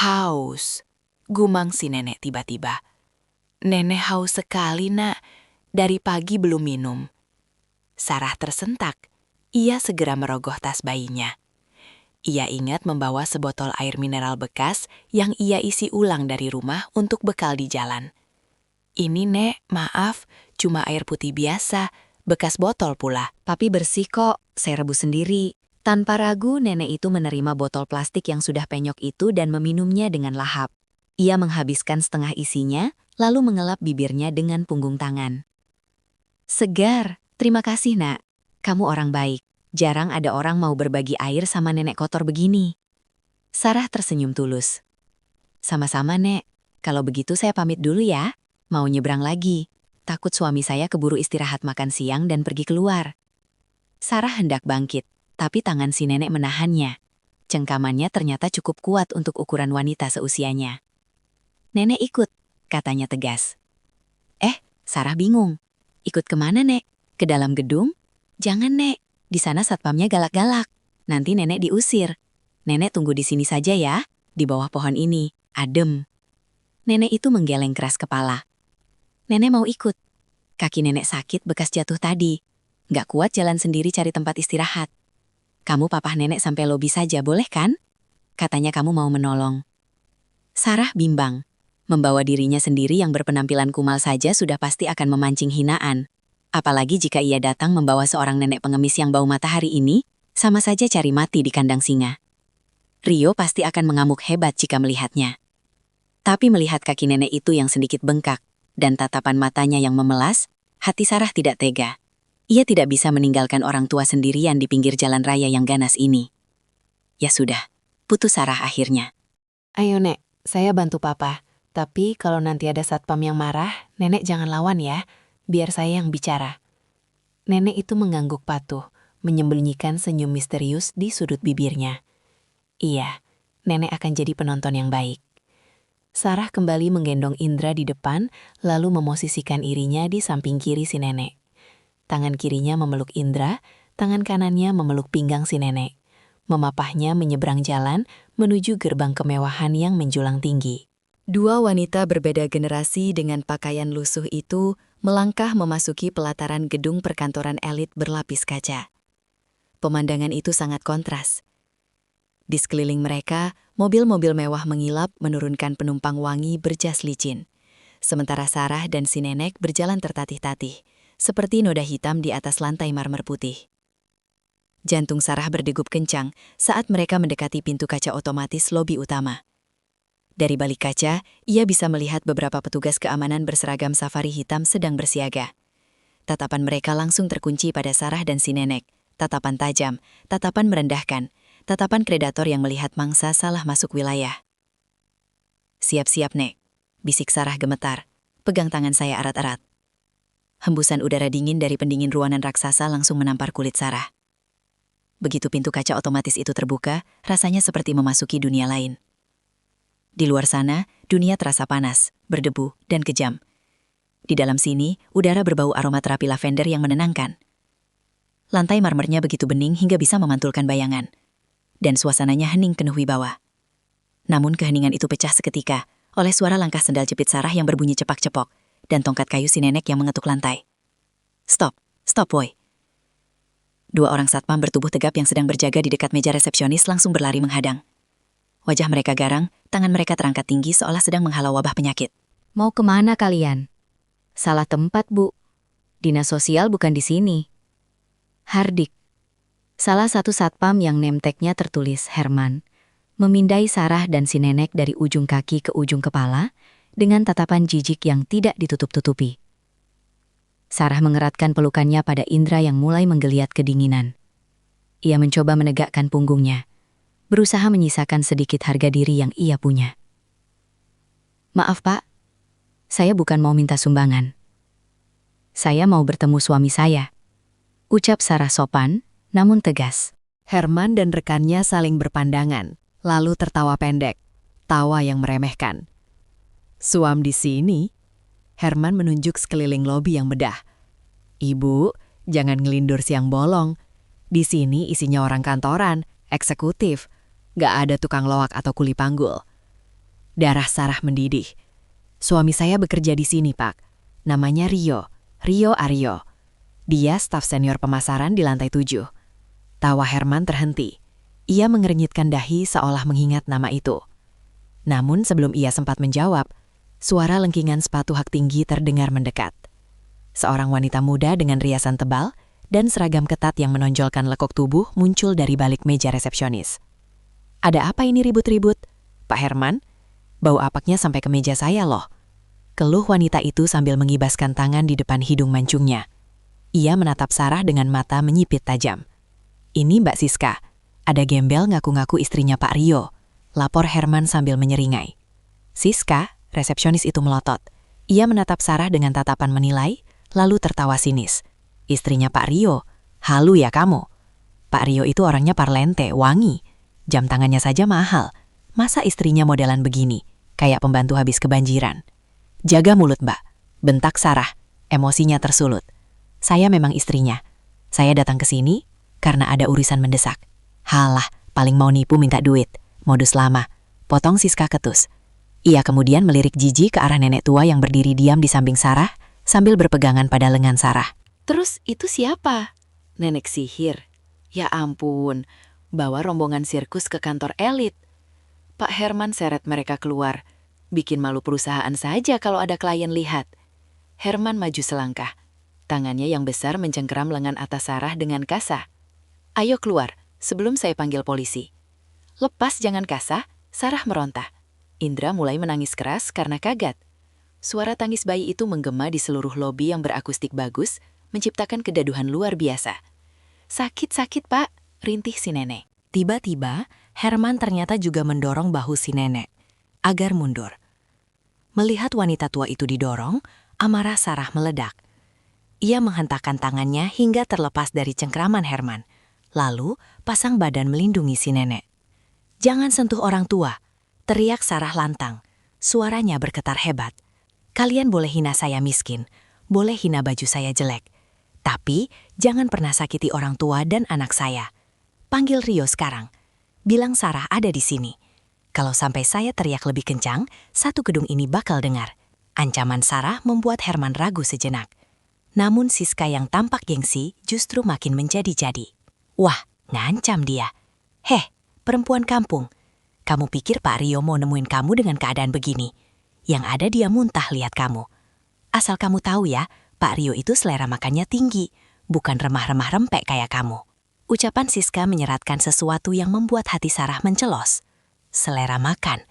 S1: "Haus," gumang si nenek tiba-tiba. "Nenek haus sekali, Nak. Dari pagi belum minum." Sarah tersentak. Ia segera merogoh tas bayinya. Ia ingat membawa sebotol air mineral bekas yang ia isi ulang dari rumah untuk bekal di jalan.
S2: Ini, Nek, maaf, cuma air putih biasa, bekas botol pula.
S1: Tapi bersih kok, saya rebus sendiri. Tanpa ragu, nenek itu menerima botol plastik yang sudah penyok itu dan meminumnya dengan lahap. Ia menghabiskan setengah isinya, lalu mengelap bibirnya dengan punggung tangan. Segar, terima kasih nak. Kamu orang baik. Jarang ada orang mau berbagi air sama nenek kotor begini. Sarah tersenyum tulus. Sama-sama, Nek. Kalau begitu saya pamit dulu ya. Mau nyebrang lagi. Takut suami saya keburu istirahat makan siang dan pergi keluar. Sarah hendak bangkit, tapi tangan si nenek menahannya. Cengkamannya ternyata cukup kuat untuk ukuran wanita seusianya. Nenek ikut, katanya tegas. Sarah bingung. Ikut kemana, Nek? Ke dalam gedung? Jangan, Nek. Di sana satpamnya galak-galak. Nanti nenek diusir. Nenek tunggu di sini saja ya, di bawah pohon ini. Adem. Nenek itu menggeleng keras kepala. Nenek mau ikut. Kaki nenek sakit bekas jatuh tadi. Nggak kuat jalan sendiri cari tempat istirahat. Kamu papah nenek sampai lobi saja, boleh kan? Katanya kamu mau menolong. Sarah bimbang. Membawa dirinya sendiri yang berpenampilan kumal saja sudah pasti akan memancing hinaan. Apalagi jika ia datang membawa seorang nenek pengemis yang bau matahari ini, sama saja cari mati di kandang singa. Rio pasti akan mengamuk hebat jika melihatnya. Tapi melihat kaki nenek itu yang sedikit bengkak, dan tatapan matanya yang memelas, hati Sarah tidak tega. Ia tidak bisa meninggalkan orang tua sendirian di pinggir jalan raya yang ganas ini. Ya sudah, putus Sarah akhirnya. Ayo Nek, saya bantu Papa. Tapi kalau nanti ada satpam yang marah, Nenek jangan lawan ya, biar saya yang bicara. Nenek itu mengangguk patuh, menyembunyikan senyum misterius di sudut bibirnya. Iya, Nenek akan jadi penonton yang baik. Sarah kembali menggendong Indra di depan, lalu memosisikan irinya di samping kiri si nenek. Tangan kirinya memeluk Indra, tangan kanannya memeluk pinggang si nenek. Memapahnya menyeberang jalan menuju gerbang kemewahan yang menjulang tinggi. Dua wanita berbeda generasi dengan pakaian lusuh itu melangkah memasuki pelataran gedung perkantoran elit berlapis kaca. Pemandangan itu sangat kontras. Di sekeliling mereka, mobil-mobil mewah mengilap menurunkan penumpang wangi berjas licin. Sementara Sarah dan si nenek berjalan tertatih-tatih, seperti noda hitam di atas lantai marmer putih. Jantung Sarah berdegup kencang saat mereka mendekati pintu kaca otomatis lobi utama. Dari balik kaca, ia bisa melihat beberapa petugas keamanan berseragam safari hitam sedang bersiaga. Tatapan mereka langsung terkunci pada Sarah dan si nenek. Tatapan tajam, tatapan merendahkan, tatapan predator yang melihat mangsa salah masuk wilayah. Siap-siap, Nek, bisik Sarah gemetar. Pegang tangan saya erat-erat. Hembusan udara dingin dari pendingin ruangan raksasa langsung menampar kulit Sarah. Begitu pintu kaca otomatis itu terbuka, rasanya seperti memasuki dunia lain. Di luar sana, dunia terasa panas, berdebu, dan kejam. Di dalam sini, udara berbau aroma terapi lavender yang menenangkan. Lantai marmernya begitu bening hingga bisa memantulkan bayangan. Dan suasananya hening penuh wibawa. Namun keheningan itu pecah seketika oleh suara langkah sendal jepit Sarah yang berbunyi cepak-cepok dan tongkat kayu si nenek yang mengetuk lantai. Stop boy. Dua orang satpam bertubuh tegap yang sedang berjaga di dekat meja resepsionis langsung berlari menghadang. Wajah mereka garang, tangan mereka terangkat tinggi seolah sedang menghalau wabah penyakit.
S3: Mau kemana kalian? Salah tempat, Bu. Dinas sosial bukan di sini. Hardik, salah satu satpam yang name-tag-nya tertulis Herman, memindai Sarah dan si nenek dari ujung kaki ke ujung kepala dengan tatapan jijik yang tidak ditutup-tutupi. Sarah mengeratkan pelukannya pada Indra yang mulai menggeliat kedinginan. Ia mencoba menegakkan punggungnya, berusaha menyisakan sedikit harga diri yang ia punya. Maaf Pak, saya bukan mau minta sumbangan. Saya mau bertemu suami saya. Ucap Sarah sopan, namun tegas.
S2: Herman dan rekannya saling berpandangan, lalu tertawa pendek, tawa yang meremehkan. Suam di sini? Herman menunjuk sekeliling lobi yang bedah. Ibu, jangan ngelindur siang bolong. Di sini isinya orang kantoran, eksekutif. Gak ada tukang loak atau kuli panggul. Darah Sarah mendidih. Suami saya bekerja di sini, Pak. Namanya Rio Aryo. Dia staf senior pemasaran di lantai 7. Tawa Herman terhenti. Ia mengernyitkan dahi seolah mengingat nama itu. Namun sebelum ia sempat menjawab, Suara lengkingan sepatu hak tinggi terdengar mendekat. Seorang wanita muda dengan riasan tebal dan seragam ketat yang menonjolkan lekuk tubuh muncul dari balik meja resepsionis. Ada apa ini ribut-ribut? Pak Herman? Bau apaknya sampai ke meja saya loh. Keluh wanita itu sambil mengibaskan tangan di depan hidung mancungnya. Ia menatap Sarah dengan mata menyipit tajam. Ini Mbak Siska. Ada gembel ngaku-ngaku istrinya Pak Rio. Lapor Herman sambil menyeringai. Siska, resepsionis itu melotot. Ia menatap Sarah dengan tatapan menilai, lalu tertawa sinis. Istrinya Pak Rio, halu ya kamu. Pak Rio itu orangnya parlente, wangi. Jam tangannya saja mahal. Masa istrinya modelan begini, kayak pembantu habis kebanjiran. Jaga mulut Mbak, bentak Sarah, emosinya tersulut. Saya memang istrinya. Saya datang ke sini karena ada urusan mendesak. Halah, paling mau nipu minta duit. Modus lama. Potong Siska ketus. Ia kemudian melirik jijik ke arah nenek tua yang berdiri diam di samping Sarah sambil berpegangan pada lengan Sarah.
S1: Terus itu siapa? Nenek sihir. Ya ampun, bawa rombongan sirkus ke kantor elit. Pak Herman seret mereka keluar. Bikin malu perusahaan saja kalau ada klien lihat. Herman maju selangkah. Tangannya yang besar mencengkeram lengan atas Sarah dengan kasar. Ayo keluar, sebelum saya panggil polisi. Lepas jangan kasar, Sarah meronta. Indra mulai menangis keras karena kaget. Suara tangis bayi itu menggema di seluruh lobi yang berakustik bagus, menciptakan kedaduhan luar biasa. Sakit-sakit Pak, rintih si nenek.
S2: Tiba-tiba, Herman ternyata juga mendorong bahu si nenek agar mundur. Melihat wanita tua itu didorong, amarah Sarah meledak. Ia menghentakkan tangannya hingga terlepas dari cengkraman Herman, lalu pasang badan melindungi si nenek. Jangan sentuh orang tua, teriak Sarah lantang. Suaranya bergetar hebat. Kalian boleh hina saya miskin, boleh hina baju saya jelek, tapi jangan pernah sakiti orang tua dan anak saya. Panggil Rio sekarang. Bilang Sarah ada di sini. Kalau sampai saya teriak lebih kencang, satu gedung ini bakal dengar. Ancaman Sarah membuat Herman ragu sejenak. Namun Siska yang tampak gengsi justru makin menjadi-jadi. Wah, ngancam dia. Heh, perempuan kampung. Kamu pikir Pak Rio mau nemuin kamu dengan keadaan begini? Yang ada dia muntah lihat kamu. Asal kamu tahu ya, Pak Rio itu selera makannya tinggi, bukan remah-remah rempek kayak kamu. Ucapan Siska menyeratkan sesuatu yang membuat hati Sarah mencelos. Selera makan.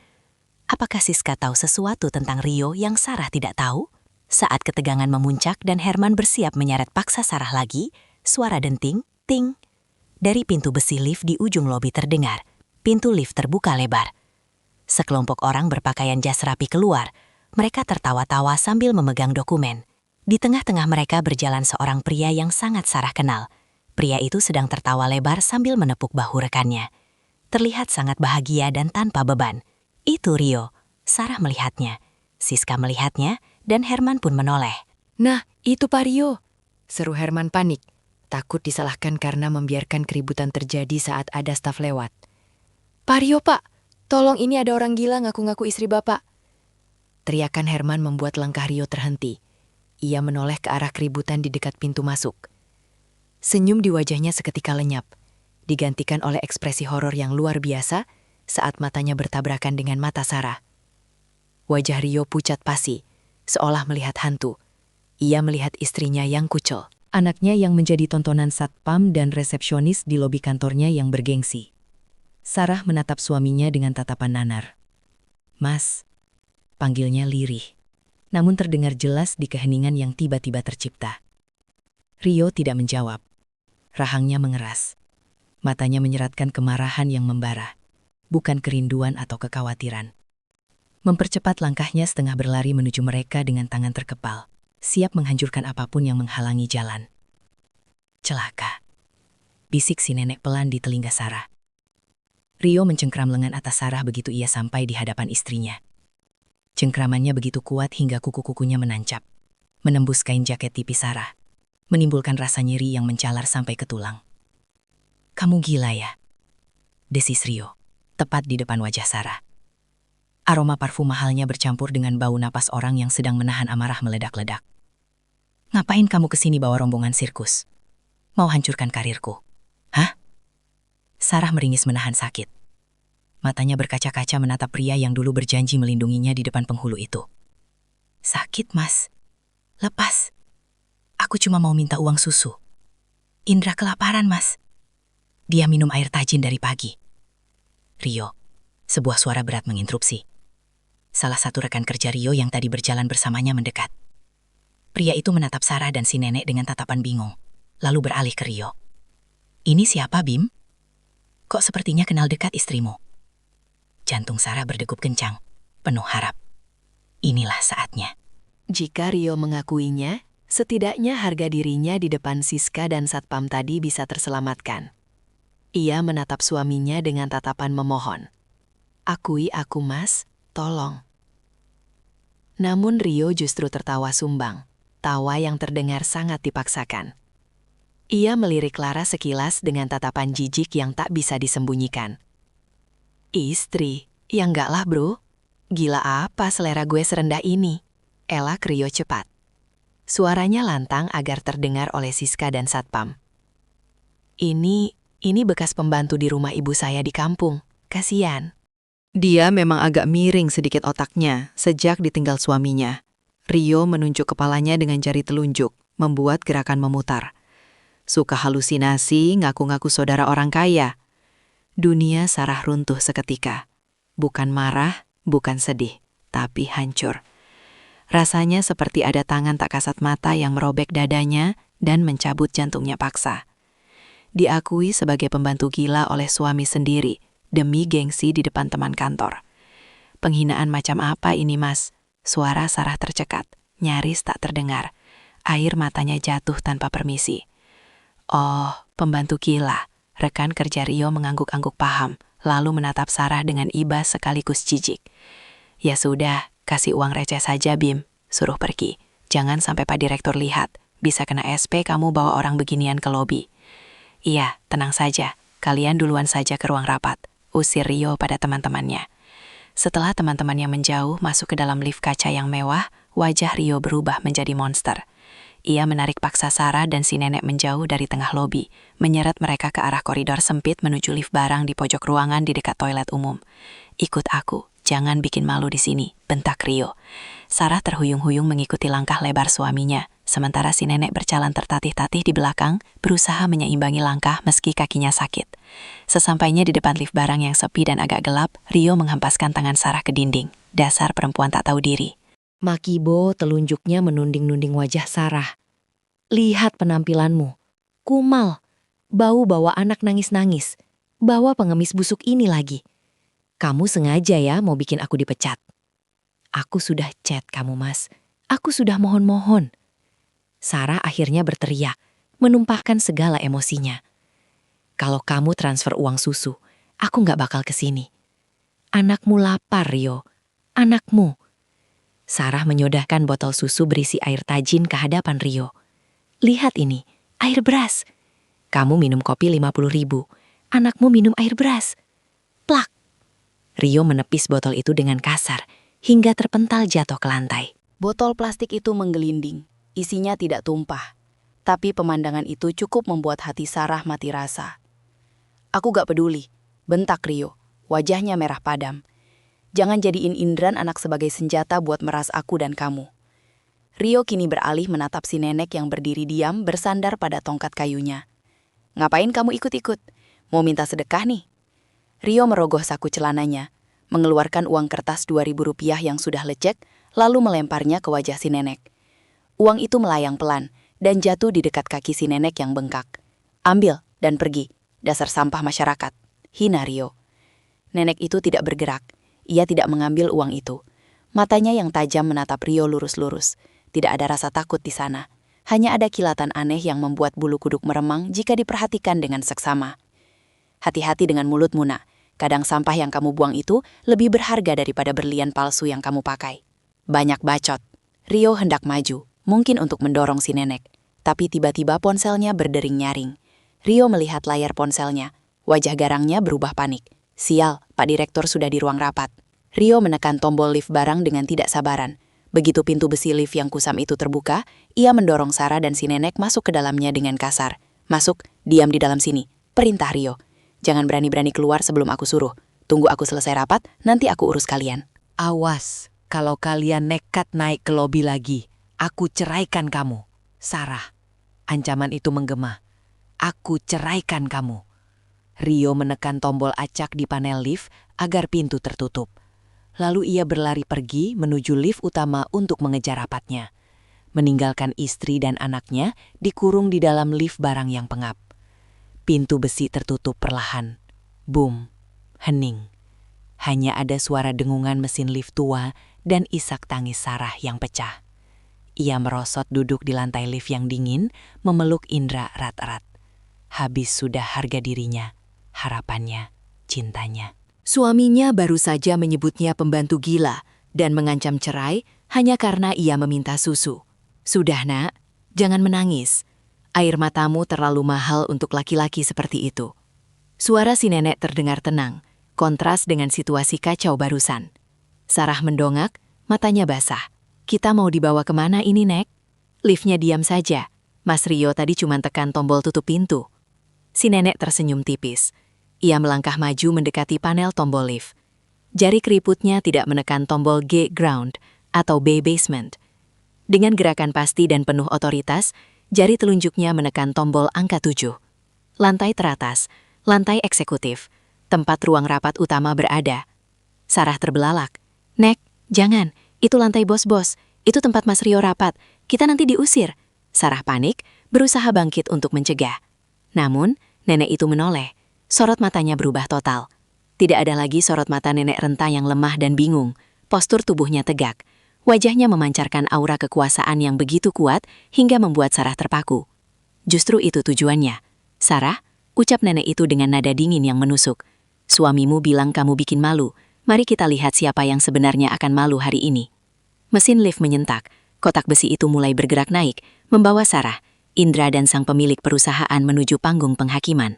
S2: Apakah Siska tahu sesuatu tentang Rio yang Sarah tidak tahu? Saat ketegangan memuncak dan Herman bersiap menyeret paksa Sarah lagi, suara denting, ting. Dari pintu besi lift di ujung lobi terdengar. Pintu lift terbuka lebar. Sekelompok orang berpakaian jas rapi keluar. Mereka tertawa-tawa sambil memegang dokumen. Di tengah-tengah mereka berjalan seorang pria yang sangat Sarah kenal. Pria itu sedang tertawa lebar sambil menepuk bahu rekannya. Terlihat sangat bahagia dan tanpa beban. Itu Rio. Sarah melihatnya. Siska melihatnya, dan Herman pun menoleh.
S1: Nah, itu Pak Rio. Seru Herman panik. Takut disalahkan karena membiarkan keributan terjadi saat ada staf lewat. Pak Rio, Pak. Tolong, ini ada orang gila ngaku-ngaku istri Bapak. Teriakan Herman membuat langkah Rio terhenti. Ia menoleh ke arah keributan di dekat pintu masuk. Senyum di wajahnya seketika lenyap, digantikan oleh ekspresi horor yang luar biasa saat matanya bertabrakan dengan mata Sarah. Wajah Rio pucat pasi, seolah melihat hantu. Ia melihat istrinya yang kucel.
S3: Anaknya yang menjadi tontonan satpam dan resepsionis di lobi kantornya yang bergengsi. Sarah menatap suaminya dengan tatapan nanar. Mas, panggilnya lirih. Namun terdengar jelas di keheningan yang tiba-tiba tercipta. Rio tidak menjawab. Rahangnya mengeras. Matanya menyeratkan kemarahan yang membara, bukan kerinduan atau kekhawatiran. Mempercepat langkahnya setengah berlari menuju mereka dengan tangan terkepal, siap menghancurkan apapun yang menghalangi jalan. Celaka, bisik si nenek pelan di telinga Sarah. Rio mencengkram lengan atas Sarah begitu ia sampai di hadapan istrinya. Cengkramannya begitu kuat hingga kuku-kukunya menancap, menembus kain jaket tipis Sarah, menimbulkan rasa nyeri yang mencalar sampai ke tulang. Kamu gila ya? Desis Rio, tepat di depan wajah Sarah. Aroma parfum mahalnya bercampur dengan bau napas orang yang sedang menahan amarah meledak-ledak. Ngapain kamu kesini bawa rombongan sirkus? Mau hancurkan karirku? Hah? Sarah meringis menahan sakit. Matanya berkaca-kaca menatap pria yang dulu berjanji melindunginya di depan penghulu itu. Sakit, Mas. Lepas. Aku cuma mau minta uang susu. Indra kelaparan, Mas. Dia minum air tajin dari pagi. Rio, sebuah suara berat menginterupsi. Salah satu rekan kerja Rio yang tadi berjalan bersamanya mendekat. Pria itu menatap Sarah dan si nenek dengan tatapan bingung, lalu beralih ke Rio. Ini siapa, Bim? Kok sepertinya kenal dekat istrimu? Jantung Sarah berdegup kencang, penuh harap. Inilah saatnya.
S2: Jika Rio mengakuinya, setidaknya harga dirinya di depan Siska dan Satpam tadi bisa terselamatkan. Ia menatap suaminya dengan tatapan memohon. Akui aku, Mas, tolong. Namun Rio justru tertawa sumbang, tawa yang terdengar sangat dipaksakan. Ia melirik Lara sekilas dengan tatapan jijik yang tak bisa disembunyikan. Istri, ya enggak lah bro. Gila apa selera gue serendah ini? Elak Rio cepat. Suaranya lantang agar terdengar oleh Siska dan Satpam. Ini bekas pembantu di rumah ibu saya di kampung. Kasian.
S6: Dia memang agak miring sedikit otaknya sejak ditinggal suaminya. Rio menunjuk kepalanya dengan jari telunjuk, membuat gerakan memutar. Suka halusinasi, ngaku-ngaku saudara orang kaya. Dunia Sarah runtuh seketika. Bukan marah, bukan sedih, tapi hancur. Rasanya seperti ada tangan tak kasat mata yang merobek dadanya dan mencabut jantungnya paksa. Diakui sebagai pembantu gila oleh suami sendiri demi gengsi di depan teman kantor. Penghinaan macam apa ini, Mas? Suara Sarah tercekat, nyaris tak terdengar. Air matanya jatuh tanpa permisi. Oh, pembantu gila. Rekan kerja Rio mengangguk-angguk paham, lalu menatap Sarah dengan iba sekaligus jijik. Ya sudah, kasih uang receh saja, Bim. Suruh pergi. Jangan sampai Pak Direktur lihat. Bisa kena SP kamu bawa orang beginian ke lobi. Iya, tenang saja. Kalian duluan saja ke ruang rapat. Usir Rio pada teman-temannya. Setelah teman-temannya menjauh masuk ke dalam lift kaca yang mewah, wajah Rio berubah menjadi monster. Ia menarik paksa Sarah dan si nenek menjauh dari tengah lobi, menyeret mereka ke arah koridor sempit menuju lift barang di pojok ruangan di dekat toilet umum. Ikut aku. Jangan bikin malu di sini, bentak Rio. Sarah terhuyung-huyung mengikuti langkah lebar suaminya, sementara si nenek berjalan tertatih-tatih di belakang, berusaha menyeimbangi langkah meski kakinya sakit. Sesampainya di depan lift barang yang sepi dan agak gelap, Rio menghempaskan tangan Sarah ke dinding. Dasar perempuan tak tahu diri.
S3: Makibo telunjuknya menunding-nunding wajah Sarah. Lihat penampilanmu. Kumal. Bau bawa anak nangis-nangis. Bawa pengemis busuk ini lagi. Kamu sengaja ya mau bikin aku dipecat. Aku sudah chat kamu, Mas. Aku sudah mohon-mohon. Sarah akhirnya berteriak, menumpahkan segala emosinya. Kalau kamu transfer uang susu, aku nggak bakal kesini. Anakmu lapar, Rio. Anakmu. Sarah menyodahkan botol susu berisi air tajin ke hadapan Rio. Lihat ini, air beras. Kamu minum kopi 50.000. Anakmu minum air beras. Plak. Rio menepis botol itu dengan kasar, hingga terpental jatuh ke lantai.
S2: Botol plastik itu menggelinding, isinya tidak tumpah. Tapi pemandangan itu cukup membuat hati Sarah mati rasa. Aku gak peduli, bentak Rio, wajahnya merah padam. Jangan jadiin Indran anak sebagai senjata buat meras aku dan kamu. Rio kini beralih menatap si nenek yang berdiri diam bersandar pada tongkat kayunya. Ngapain kamu ikut-ikut? Mau minta sedekah nih? Rio merogoh saku celananya, mengeluarkan uang kertas Rp2.000 yang sudah lecek, lalu melemparnya ke wajah si nenek. Uang itu melayang pelan dan jatuh di dekat kaki si nenek yang bengkak. Ambil dan pergi, dasar sampah masyarakat, hina Rio. Nenek itu tidak bergerak, ia tidak mengambil uang itu. Matanya yang tajam menatap Rio lurus-lurus, tidak ada rasa takut di sana. Hanya ada kilatan aneh yang membuat bulu kuduk meremang jika diperhatikan dengan seksama. Hati-hati dengan mulutmu, nak. Kadang sampah yang kamu buang itu lebih berharga daripada berlian palsu yang kamu pakai. Banyak bacot. Rio hendak maju, mungkin untuk mendorong si nenek. Tapi tiba-tiba ponselnya berdering nyaring. Rio melihat layar ponselnya. Wajah garangnya berubah panik. Sial, Pak Direktur sudah di ruang rapat. Rio menekan tombol lift barang dengan tidak sabaran. Begitu pintu besi lift yang kusam itu terbuka, ia mendorong Sarah dan si nenek masuk ke dalamnya dengan kasar. Masuk, diam di dalam sini. Perintah Rio. Jangan berani-berani keluar sebelum aku suruh. Tunggu aku selesai rapat, nanti aku urus kalian. Awas,
S7: Kalau kalian nekat naik ke lobi lagi, aku ceraikan kamu. Sarah. Ancaman itu menggema. Aku ceraikan kamu. Rio menekan tombol acak di panel lift agar pintu tertutup. Lalu ia berlari pergi menuju lift utama untuk mengejar rapatnya. Meninggalkan istri dan anaknya dikurung di dalam lift barang yang pengap. Pintu besi tertutup perlahan. Boom. Hening. Hanya ada suara dengungan mesin lift tua dan isak tangis Sarah yang pecah. Ia merosot duduk di lantai lift yang dingin, memeluk Indra erat-erat. Habis sudah harga dirinya, harapannya, cintanya.
S1: Suaminya baru saja menyebutnya pembantu gila dan mengancam cerai hanya karena ia meminta susu. Sudah nak, jangan menangis. Air matamu terlalu mahal untuk laki-laki seperti itu. Suara si nenek terdengar tenang, kontras dengan situasi kacau barusan. Sarah mendongak, matanya basah. Kita mau dibawa kemana ini, Nek? Liftnya diam saja. Mas Rio tadi cuma tekan tombol tutup pintu. Si nenek tersenyum tipis. Ia melangkah maju mendekati panel tombol lift. Jari keriputnya tidak menekan tombol G ground atau B basement. Dengan gerakan pasti dan penuh otoritas, jari telunjuknya menekan tombol angka 7. Lantai teratas, lantai eksekutif, tempat ruang rapat utama berada. Sarah terbelalak. Nek, jangan, itu lantai bos-bos, itu tempat Mas Rio rapat, kita nanti diusir. Sarah panik, berusaha bangkit untuk mencegah. Namun, nenek itu menoleh. Sorot matanya berubah total. Tidak ada lagi sorot mata nenek renta yang lemah dan bingung. Postur tubuhnya tegak. Wajahnya memancarkan aura kekuasaan yang begitu kuat hingga membuat Sarah terpaku. Justru itu tujuannya. Sarah, ucap nenek itu dengan nada dingin yang menusuk. Suamimu bilang kamu bikin malu. Mari kita lihat siapa yang sebenarnya akan malu hari ini. Mesin lift menyentak. Kotak besi itu mulai bergerak naik, membawa Sarah, Indra dan sang pemilik perusahaan menuju panggung penghakiman.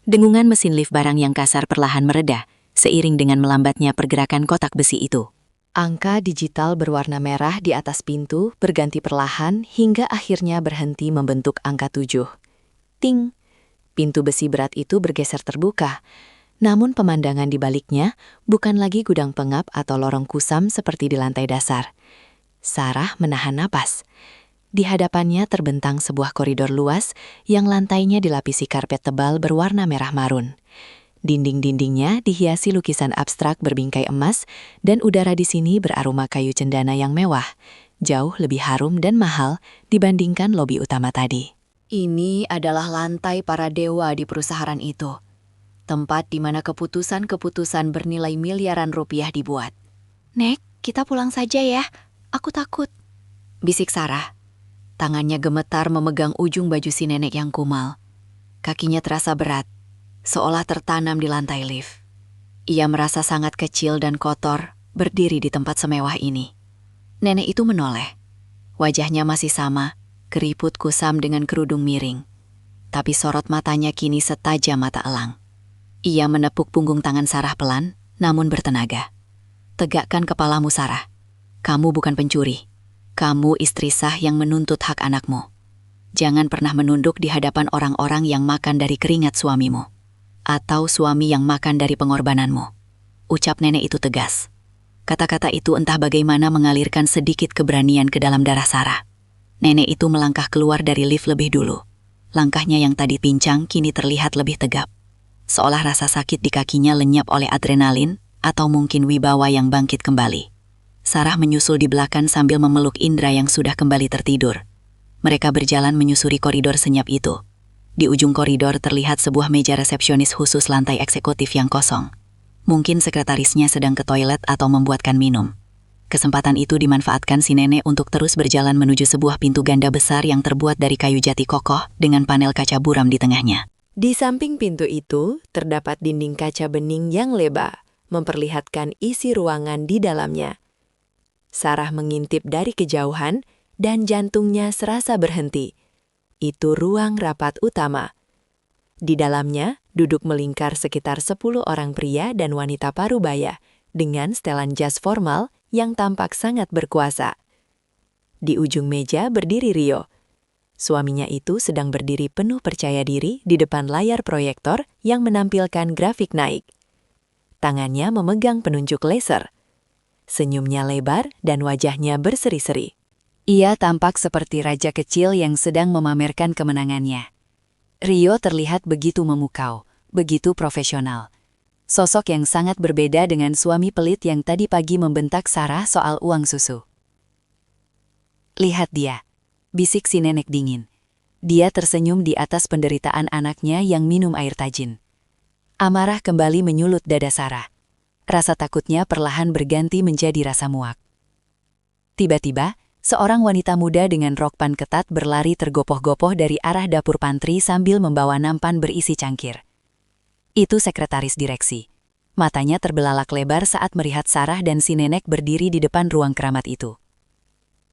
S1: Dengungan mesin lift barang yang kasar perlahan mereda, seiring dengan melambatnya pergerakan kotak besi itu. Angka digital berwarna merah di atas pintu berganti perlahan hingga akhirnya berhenti membentuk angka 7. Ting! Pintu besi berat itu bergeser terbuka. Namun pemandangan di baliknya bukan lagi gudang pengap atau lorong kusam seperti di lantai dasar. Sarah menahan napas. Di hadapannya terbentang sebuah koridor luas yang lantainya dilapisi karpet tebal berwarna merah marun. Dinding-dindingnya dihiasi lukisan abstrak berbingkai emas dan udara di sini beraroma kayu cendana yang mewah, jauh lebih harum dan mahal dibandingkan lobi utama tadi. Ini adalah lantai para dewa di perusahaan itu. Tempat di mana keputusan-keputusan bernilai miliaran rupiah dibuat. Nek, kita pulang saja ya. Aku takut. Bisik Sarah. Tangannya gemetar memegang ujung baju si nenek yang kumal. Kakinya terasa berat, seolah tertanam di lantai lift. Ia merasa sangat kecil dan kotor berdiri di tempat semewah ini. Nenek itu menoleh. Wajahnya masih sama, keriput kusam dengan kerudung miring. Tapi sorot matanya kini setajam mata elang. Ia menepuk punggung tangan Sarah pelan, namun bertenaga. Tegakkan kepalamu, Sarah. Kamu bukan pencuri. Kamu istri sah yang menuntut hak anakmu. Jangan pernah menunduk di hadapan orang-orang yang makan dari keringat suamimu. Atau suami yang makan dari pengorbananmu. Ucap nenek itu tegas. Kata-kata itu entah bagaimana mengalirkan sedikit keberanian ke dalam darah Sarah. Nenek itu melangkah keluar dari lift lebih dulu. Langkahnya yang tadi pincang kini terlihat lebih tegap. Seolah rasa sakit di kakinya lenyap oleh adrenalin atau mungkin wibawa yang bangkit kembali. Sarah menyusul di belakang sambil memeluk Indra yang sudah kembali tertidur. Mereka berjalan menyusuri koridor senyap itu. Di ujung koridor terlihat sebuah meja resepsionis khusus lantai eksekutif yang kosong. Mungkin sekretarisnya sedang ke toilet atau membuatkan minum. Kesempatan itu dimanfaatkan si nenek untuk terus berjalan menuju sebuah pintu ganda besar yang terbuat dari kayu jati kokoh dengan panel kaca buram di tengahnya. Di samping pintu itu, terdapat dinding kaca bening yang lebar, memperlihatkan isi ruangan di dalamnya. Sarah mengintip dari kejauhan, dan jantungnya serasa berhenti. Itu ruang rapat utama. Di dalamnya, duduk melingkar sekitar 10 orang pria dan wanita parubaya, dengan setelan jas formal yang tampak sangat berkuasa. Di ujung meja berdiri Rio. Suaminya itu sedang berdiri penuh percaya diri di depan layar proyektor yang menampilkan grafik naik. Tangannya memegang penunjuk laser. Senyumnya lebar dan wajahnya berseri-seri.
S5: Ia tampak seperti raja kecil yang sedang memamerkan kemenangannya. Rio terlihat begitu memukau, begitu profesional. Sosok yang sangat berbeda dengan suami pelit yang tadi pagi membentak Sarah soal uang susu. "Lihat dia," bisik si nenek dingin. Dia tersenyum di atas penderitaan anaknya yang minum air tajin. Amarah kembali menyulut dada Sarah. Rasa takutnya perlahan berganti menjadi rasa muak. Tiba-tiba, seorang wanita muda dengan rok pan ketat berlari tergopoh-gopoh dari arah dapur pantry sambil membawa nampan berisi cangkir. Itu sekretaris direksi. Matanya terbelalak lebar saat melihat Sarah dan si nenek berdiri di depan ruang keramat itu.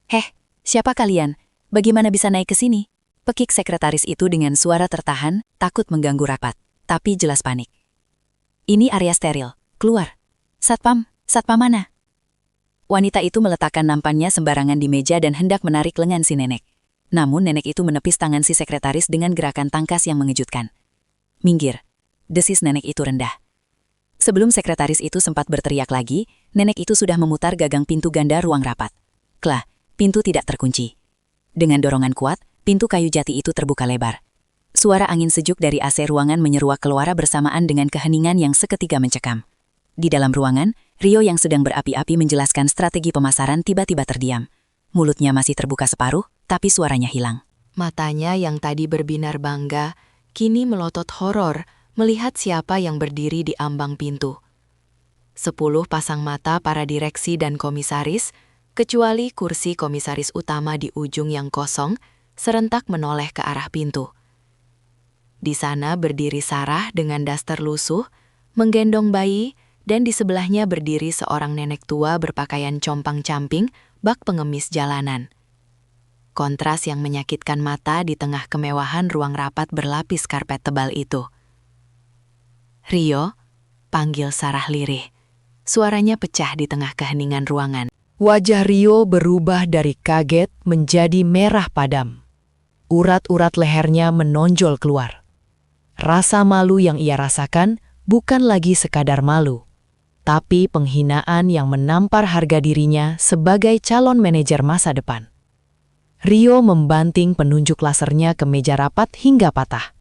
S5: "Heh, siapa kalian? Bagaimana bisa naik ke sini?" Pekik sekretaris itu dengan suara tertahan, takut mengganggu rapat, tapi jelas panik. "Ini area steril, keluar. Satpam mana?" Wanita itu meletakkan nampannya sembarangan di meja dan hendak menarik lengan si nenek. Namun nenek itu menepis tangan si sekretaris dengan gerakan tangkas yang mengejutkan. "Minggir," desis nenek itu rendah. Sebelum sekretaris itu sempat berteriak lagi, nenek itu sudah memutar gagang pintu ganda ruang rapat. Klah, pintu tidak terkunci. Dengan dorongan kuat, pintu kayu jati itu terbuka lebar. Suara angin sejuk dari AC ruangan menyeruak keluar bersamaan dengan keheningan yang seketika mencekam. Di dalam ruangan, Rio yang sedang berapi-api menjelaskan strategi pemasaran tiba-tiba terdiam. Mulutnya masih terbuka separuh, tapi suaranya hilang.
S1: Matanya yang tadi berbinar bangga, kini melotot horor melihat siapa yang berdiri di ambang pintu. 10 pasang mata para direksi dan komisaris, kecuali kursi komisaris utama di ujung yang kosong, serentak menoleh ke arah pintu. Di sana berdiri Sarah dengan daster lusuh, menggendong bayi, dan di sebelahnya berdiri seorang nenek tua berpakaian compang-camping, bak pengemis jalanan. Kontras yang menyakitkan mata di tengah kemewahan ruang rapat berlapis karpet tebal itu. "Rio," panggil Sarah lirih. Suaranya pecah di tengah keheningan ruangan.
S3: Wajah Rio berubah dari kaget menjadi merah padam. Urat-urat lehernya menonjol keluar. Rasa malu yang ia rasakan bukan lagi sekadar malu, tapi penghinaan yang menampar harga dirinya sebagai calon manajer masa depan. Rio membanting penunjuk lasernya ke meja rapat hingga patah.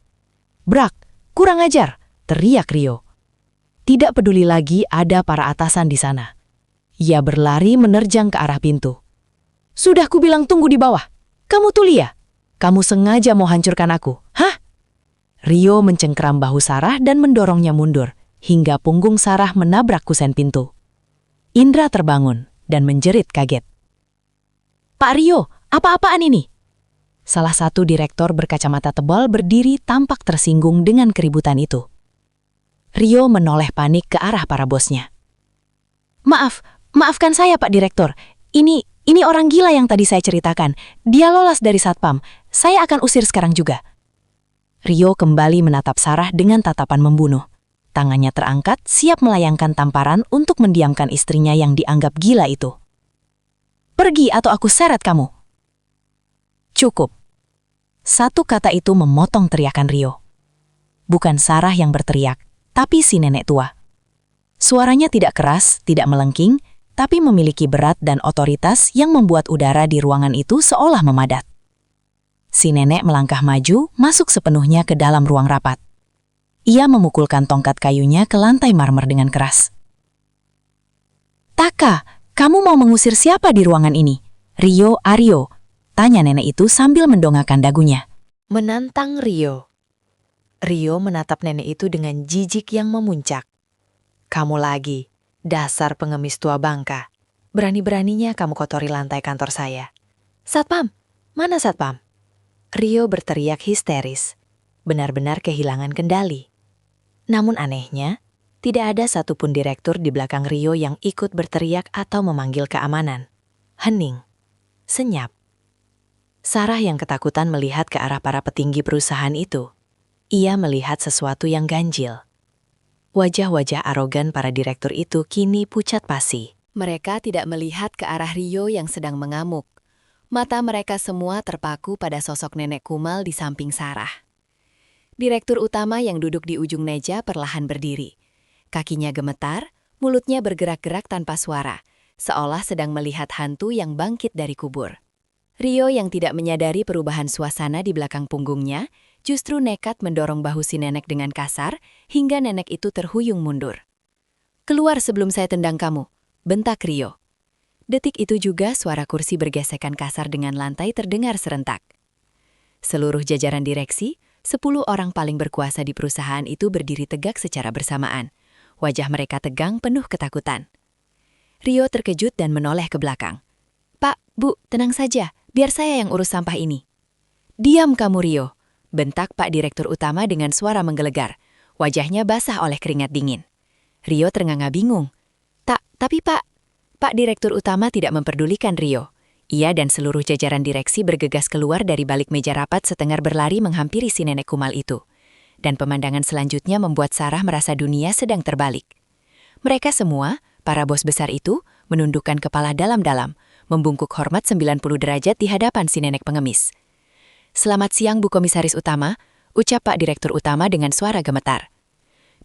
S3: "Brak, kurang ajar!" teriak Rio. Tidak peduli lagi ada para atasan di sana. Ia berlari menerjang ke arah pintu. "Sudah kubilang tunggu di bawah. Kamu tulia. Kamu sengaja mau hancurkan aku, hah?" Rio mencengkeram bahu Sarah dan mendorongnya mundur, hingga punggung Sarah menabrak kusen pintu. Indra terbangun dan menjerit kaget. "Pak Rio, apa-apaan ini?" Salah satu direktur berkacamata tebal berdiri tampak tersinggung dengan keributan itu. Rio menoleh panik ke arah para bosnya. Maafkan saya Pak Direktur. Ini orang gila yang tadi saya ceritakan. Dia lolos dari satpam. Saya akan usir sekarang juga." Rio kembali menatap Sarah dengan tatapan membunuh. Tangannya terangkat, siap melayangkan tamparan untuk mendiamkan istrinya yang dianggap gila itu. "Pergi atau aku seret kamu." "Cukup." Satu kata itu memotong teriakan Rio. Bukan Sarah yang berteriak, tapi si nenek tua. Suaranya tidak keras, tidak melengking, tapi memiliki berat dan otoritas yang membuat udara di ruangan itu seolah memadat. Si nenek melangkah maju, masuk sepenuhnya ke dalam ruang rapat. Ia memukulkan tongkat kayunya ke lantai marmer dengan keras. "Taka, kamu mau mengusir siapa di ruangan ini?" Ario, tanya nenek itu sambil mendongakkan dagunya.
S1: Menantang Rio. Rio menatap nenek itu dengan jijik yang memuncak. "Kamu lagi, dasar pengemis tua bangka. Berani-beraninya kamu kotori lantai kantor saya." "Satpam, mana satpam?" Rio berteriak histeris, benar-benar kehilangan kendali. Namun anehnya, tidak ada satupun direktur di belakang Rio yang ikut berteriak atau memanggil keamanan. Hening, senyap. Sarah yang ketakutan melihat ke arah para petinggi perusahaan itu. Ia melihat sesuatu yang ganjil. Wajah-wajah arogan para direktur itu kini pucat pasi. Mereka tidak melihat ke arah Rio yang sedang mengamuk. Mata mereka semua terpaku pada sosok nenek kumal di samping Sarah. Direktur utama yang duduk di ujung meja perlahan berdiri. Kakinya gemetar, mulutnya bergerak-gerak tanpa suara,
S2: seolah sedang melihat hantu yang bangkit dari kubur. Rio yang tidak menyadari perubahan suasana di belakang punggungnya, justru nekat mendorong bahu si nenek dengan kasar, hingga nenek itu terhuyung mundur. "Keluar sebelum saya tendang kamu," bentak Rio. Detik itu juga suara kursi bergesekan kasar dengan lantai terdengar serentak. Seluruh jajaran direksi, 10 orang paling berkuasa di perusahaan itu berdiri tegak secara bersamaan. Wajah mereka tegang penuh ketakutan. Rio terkejut dan menoleh ke belakang. "Pak, Bu, tenang saja, biar saya yang urus sampah ini." "Diam kamu, Rio," bentak Pak Direktur Utama dengan suara menggelegar. Wajahnya basah oleh keringat dingin. Rio ternganga bingung. Tapi Pak Direktur Utama tidak memperdulikan Rio. Ia dan seluruh jajaran direksi bergegas keluar dari balik meja rapat setengah berlari menghampiri si nenek kumal itu. Dan pemandangan selanjutnya membuat Sarah merasa dunia sedang terbalik. Mereka semua, para bos besar itu, menundukkan kepala dalam-dalam, membungkuk hormat 90 derajat di hadapan si nenek pengemis. "Selamat siang, Bu Komisaris Utama," ucap Pak Direktur Utama dengan suara gemetar.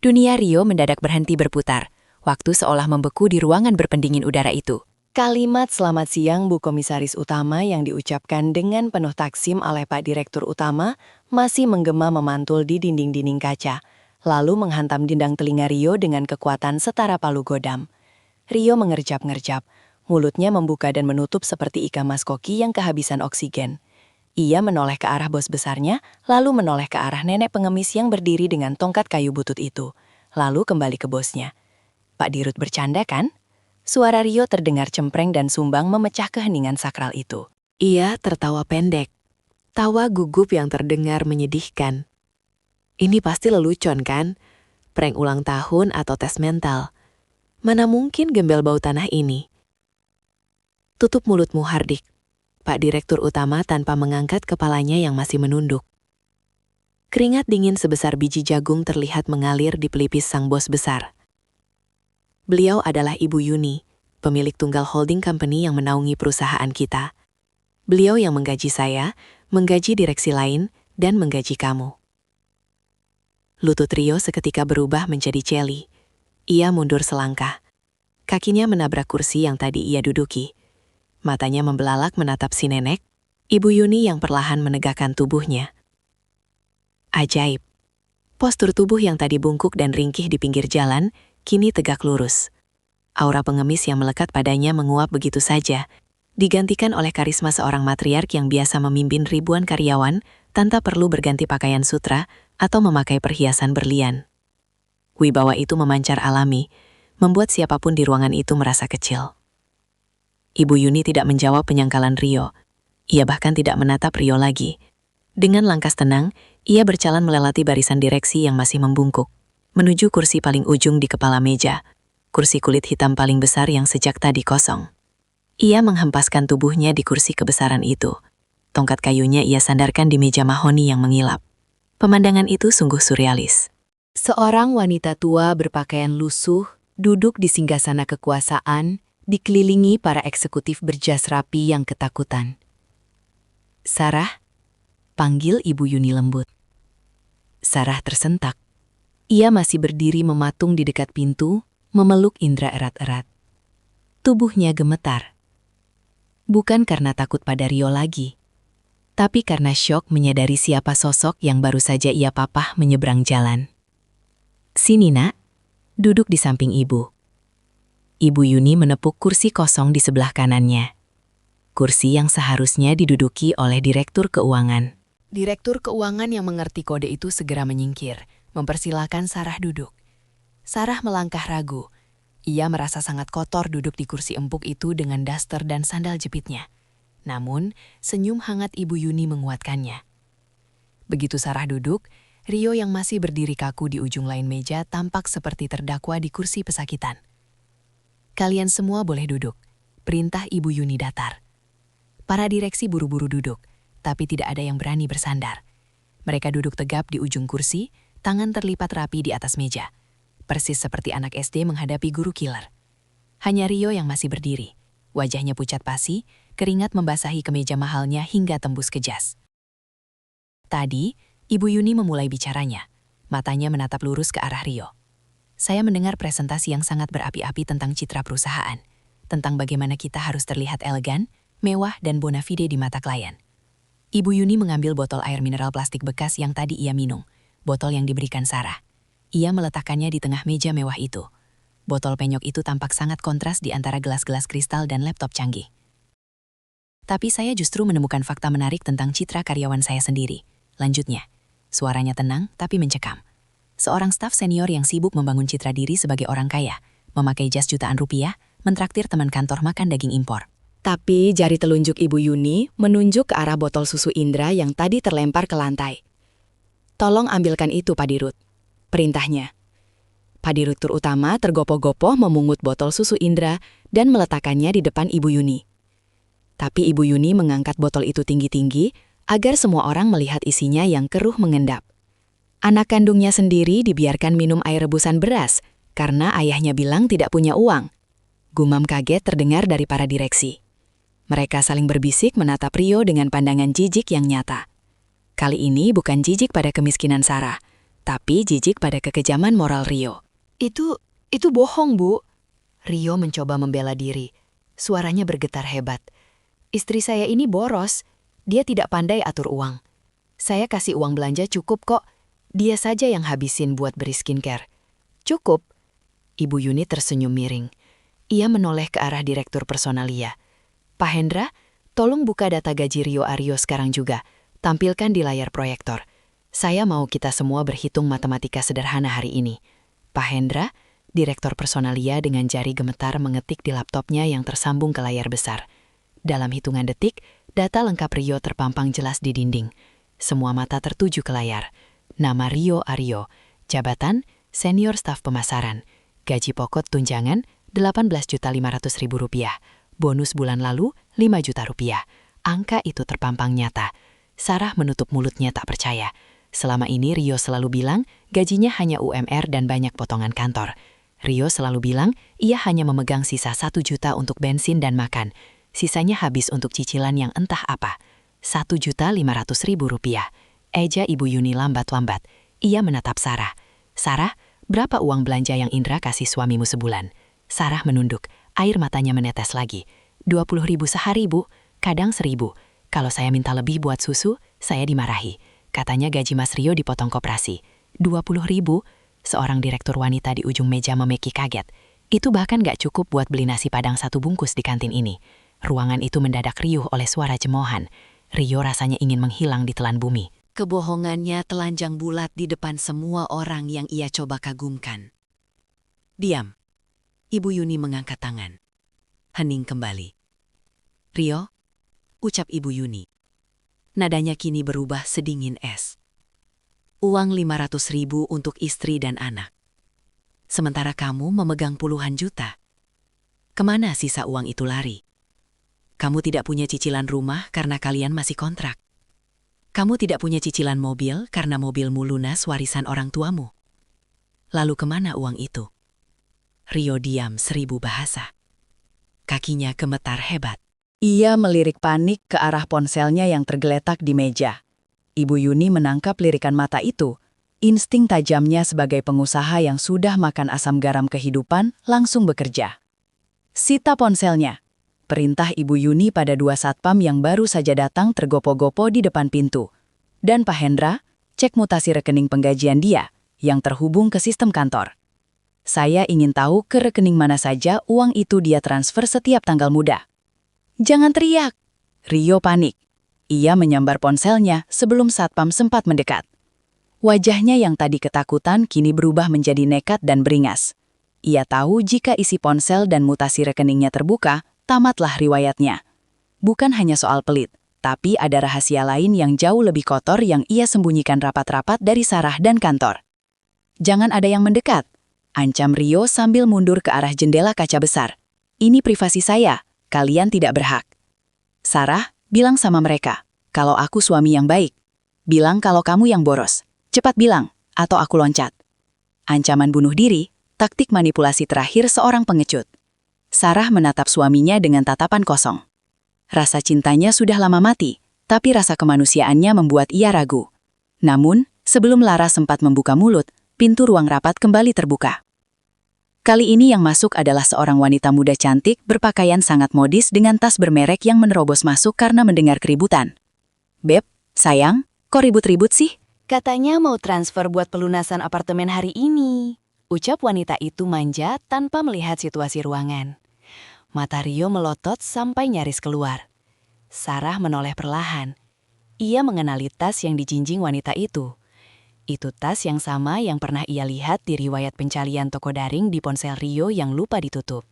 S2: Dunia Rio mendadak berhenti berputar. Waktu seolah membeku di ruangan berpendingin udara itu. Kalimat "Selamat siang, Bu Komisaris Utama" yang diucapkan dengan penuh taksim oleh Pak Direktur Utama masih menggema memantul di dinding-dinding kaca, lalu menghantam dindang telinga Rio dengan kekuatan setara palu godam. Rio mengerjap-ngerjap, mulutnya membuka dan menutup seperti ikan mas koki yang kehabisan oksigen. Ia menoleh ke arah bos besarnya, lalu menoleh ke arah nenek pengemis yang berdiri dengan tongkat kayu butut itu, lalu kembali ke bosnya. "Pak Dirut bercanda kan?" Suara Rio terdengar cempreng dan sumbang memecah keheningan sakral itu.
S1: Ia tertawa pendek. Tawa gugup yang terdengar menyedihkan. "Ini pasti lelucon kan? Prank ulang tahun atau tes mental? Mana mungkin gembel bau tanah ini?" "Tutup mulutmu, Hardik," Pak Direktur Utama tanpa mengangkat kepalanya yang masih menunduk. Keringat dingin sebesar biji jagung terlihat mengalir di pelipis sang bos besar. "Beliau adalah Ibu Yuni, pemilik tunggal holding company yang menaungi perusahaan kita. Beliau yang menggaji saya, menggaji direksi lain, dan menggaji kamu." Lutut Rio seketika berubah menjadi celi. Ia mundur selangkah. Kakinya menabrak kursi yang tadi ia duduki. Matanya membelalak menatap si nenek, Ibu Yuni yang perlahan menegakkan tubuhnya. Ajaib. Postur tubuh yang tadi bungkuk dan ringkih di pinggir jalan, kini tegak lurus. Aura pengemis yang melekat padanya menguap begitu saja, digantikan oleh karisma seorang matriark yang biasa memimpin ribuan karyawan tanpa perlu berganti pakaian sutra atau memakai perhiasan berlian. Wibawa itu memancar alami, membuat siapapun di ruangan itu merasa kecil. Ibu Yuni tidak menjawab penyangkalan Rio. Ia bahkan tidak menatap Rio lagi. Dengan langkah tenang, ia berjalan melewati barisan direksi yang masih membungkuk, menuju kursi paling ujung di kepala meja, kursi kulit hitam paling besar yang sejak tadi kosong. Ia menghempaskan tubuhnya di kursi kebesaran itu. Tongkat kayunya ia sandarkan di meja mahoni yang mengilap. Pemandangan itu sungguh surrealis.
S2: Seorang wanita tua berpakaian lusuh duduk di singgasana kekuasaan, dikelilingi para eksekutif berjas rapi yang ketakutan. "Sarah," panggil Ibu Yuni lembut. Sarah tersentak. Ia masih berdiri mematung di dekat pintu, memeluk Indra erat-erat. Tubuhnya gemetar. Bukan karena takut pada Rio lagi, tapi karena syok menyadari siapa sosok yang baru saja ia papah menyeberang jalan. "Sini, Nak." Duduk di samping ibu. Ibu Yuni menepuk kursi kosong di sebelah kanannya. Kursi yang seharusnya diduduki oleh Direktur Keuangan. Direktur Keuangan yang mengerti kode itu segera menyingkir, mempersilahkan Sarah duduk. Sarah melangkah ragu. Ia merasa sangat kotor duduk di kursi empuk itu dengan daster dan sandal jepitnya. Namun, senyum hangat Ibu Yuni menguatkannya. Begitu Sarah duduk, Rio yang masih berdiri kaku di ujung lain meja tampak seperti terdakwa di kursi pesakitan. "Kalian semua boleh duduk," perintah Ibu Yuni datar. Para direksi buru-buru duduk, tapi tidak ada yang berani bersandar. Mereka duduk tegap di ujung kursi, tangan terlipat rapi di atas meja. Persis seperti anak SD menghadapi guru killer. Hanya Rio yang masih berdiri. Wajahnya pucat pasi, keringat membasahi kemeja mahalnya hingga tembus ke jas. Tadi, Ibu Yuni memulai bicaranya. Matanya menatap lurus ke arah Rio. "Saya mendengar presentasi yang sangat berapi-api tentang citra perusahaan,
S1: tentang bagaimana kita harus terlihat elegan, mewah, dan bona fide di mata klien. Ibu Yuni mengambil botol air mineral plastik bekas yang tadi ia minum, botol yang diberikan Sarah. Ia meletakkannya di tengah meja mewah itu. Botol penyok itu tampak sangat kontras di antara gelas-gelas kristal dan laptop canggih. Tapi saya justru menemukan fakta menarik tentang citra karyawan saya sendiri. Lanjutnya, suaranya tenang tapi mencekam. Seorang staf senior yang sibuk membangun citra diri sebagai orang kaya, memakai jas jutaan rupiah, mentraktir teman kantor makan daging impor.
S3: Tapi jari telunjuk Ibu Yuni menunjuk ke arah botol susu Indra yang tadi terlempar ke lantai. "Tolong ambilkan itu, Pak Dirut," perintahnya. Pak Direktur Utama tergopoh-gopoh memungut botol susu Indra dan meletakkannya di depan Ibu Yuni. Tapi Ibu Yuni mengangkat botol itu tinggi-tinggi agar semua orang melihat isinya yang keruh mengendap. Anak kandungnya sendiri dibiarkan minum air rebusan beras karena ayahnya bilang tidak punya uang. Gumam kaget terdengar dari para direksi. Mereka saling berbisik menatap Rio dengan pandangan jijik yang nyata. Kali ini bukan jijik pada kemiskinan Sarah, tapi jijik pada kekejaman moral Rio. Itu bohong, Bu. Rio mencoba membela diri. Suaranya bergetar hebat. Istri saya ini boros. Dia tidak pandai atur uang. Saya kasih uang belanja cukup kok. Dia saja yang habisin buat beri skincare. Cukup? Ibu Yuni tersenyum miring. Ia menoleh ke arah Direktur Personalia. "Pak Hendra, tolong buka data gaji Rio Aryo sekarang juga. Tampilkan di layar proyektor. Saya mau kita semua berhitung matematika sederhana hari ini." Pak Hendra, Direktur Personalia dengan jari gemetar mengetik di laptopnya yang tersambung ke layar besar. Dalam hitungan detik, data lengkap Rio terpampang jelas di dinding. Semua mata tertuju ke layar. Nama Rio Aryo, jabatan Senior Staf Pemasaran, gaji pokok tunjangan Rp18.500.000, bonus bulan lalu Rp5 juta. Angka itu terpampang nyata. Sarah menutup mulutnya tak percaya. Selama ini Rio selalu bilang gajinya hanya UMR dan banyak potongan kantor. Rio selalu bilang ia hanya memegang sisa 1 juta untuk bensin dan makan. Sisanya habis untuk cicilan yang entah apa. Rp1.500.000. Eja Ibu Yuni lambat-lambat. Ia menatap Sarah. "Sarah, berapa uang belanja yang Indra kasih suamimu sebulan?" Sarah menunduk. Air matanya menetes lagi. 20.000 sehari, Bu. Kadang 1.000. Kalau saya minta lebih buat susu, saya dimarahi. Katanya gaji Mas Rio dipotong koperasi. 20.000? Seorang direktur wanita di ujung meja memeki kaget. Itu bahkan gak cukup buat beli nasi padang 1 bungkus di kantin ini. Ruangan itu mendadak riuh oleh suara cemoohan. Rio rasanya ingin menghilang di telan bumi.
S7: Kebohongannya telanjang bulat di depan semua orang yang ia coba kagumkan. "Diam." Ibu Yuni mengangkat tangan. Hening kembali. "Rio," ucap Ibu Yuni. Nadanya kini berubah sedingin es. "Uang 500.000 untuk istri dan anak. Sementara kamu memegang puluhan juta. Kemana sisa uang itu lari? Kamu tidak punya cicilan rumah karena kalian masih kontrak. Kamu tidak punya cicilan mobil karena mobilmu lunas warisan orang tuamu. Lalu kemana uang itu?" Rio diam 1000 bahasa. Kakinya gemetar hebat.
S3: Ia melirik panik ke arah ponselnya yang tergeletak di meja. Ibu Yuni menangkap lirikan mata itu. Insting tajamnya sebagai pengusaha yang sudah makan asam garam kehidupan langsung bekerja. "Sita ponselnya," perintah Ibu Yuni pada 2 satpam yang baru saja datang tergopo-gopo di depan pintu. "Dan Pak Hendra, cek mutasi rekening penggajian dia yang terhubung ke sistem kantor. Saya ingin tahu ke rekening mana saja uang itu dia transfer setiap tanggal muda." "Jangan teriak!" Rio panik. Ia menyambar ponselnya sebelum satpam sempat mendekat. Wajahnya yang tadi ketakutan kini berubah menjadi nekat dan beringas. Ia tahu jika isi ponsel dan mutasi rekeningnya terbuka, tamatlah riwayatnya. Bukan hanya soal pelit, tapi ada rahasia lain yang jauh lebih kotor yang ia sembunyikan rapat-rapat dari Sarah dan kantor. "Jangan ada yang mendekat," ancam Rio sambil mundur ke arah jendela kaca besar. "Ini privasi saya. Kalian tidak berhak." "Sarah, bilang sama mereka, kalau aku suami yang baik. Bilang kalau kamu yang boros. Cepat bilang, atau aku loncat." Ancaman bunuh diri, taktik manipulasi terakhir seorang pengecut. Sarah menatap suaminya dengan tatapan kosong. Rasa cintanya sudah lama mati, tapi rasa kemanusiaannya membuat ia ragu. Namun, sebelum Lara sempat membuka mulut, pintu ruang rapat kembali terbuka.
S5: Kali ini yang masuk adalah seorang wanita muda cantik berpakaian sangat modis dengan tas bermerek yang menerobos masuk karena mendengar keributan. "Beb, sayang, kok ribut-ribut sih?"
S2: Katanya mau transfer buat pelunasan apartemen hari ini. Ucap wanita itu manja tanpa melihat situasi ruangan. Mata Rio melotot sampai nyaris keluar. Sarah menoleh perlahan. Ia mengenali tas yang dijinjing wanita itu. Itu tas yang sama yang pernah ia lihat di riwayat pencalian toko daring di ponsel Rio yang lupa ditutup.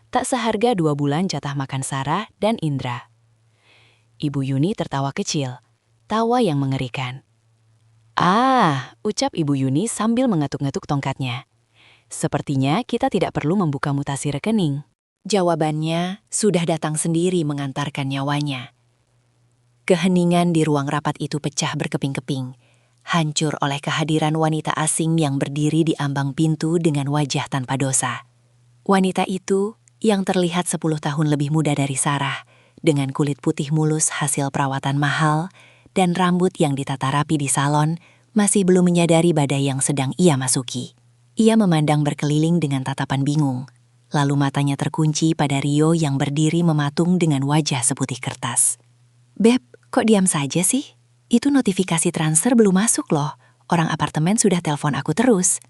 S2: Tak seharga 2 bulan jatah makan Sarah dan Indra. Ibu Yuni tertawa kecil, tawa yang mengerikan. "Ah," ucap Ibu Yuni sambil mengetuk-ngetuk tongkatnya. "Sepertinya kita tidak perlu membuka mutasi rekening."
S7: Jawabannya sudah datang sendiri mengantarkan nyawanya. Keheningan di ruang rapat itu pecah berkeping-keping, hancur oleh kehadiran wanita asing yang berdiri di ambang pintu dengan wajah tanpa dosa. Wanita itu, yang terlihat 10 tahun lebih muda dari Sarah, dengan kulit putih mulus hasil perawatan mahal, dan rambut yang ditata rapi di salon, masih belum menyadari badai yang sedang ia masuki. Ia memandang berkeliling dengan tatapan bingung, lalu matanya terkunci pada Rio yang berdiri mematung dengan wajah seputih kertas. "Beb, kok diam saja sih? Itu notifikasi transfer belum masuk loh. Orang apartemen sudah telepon aku terus."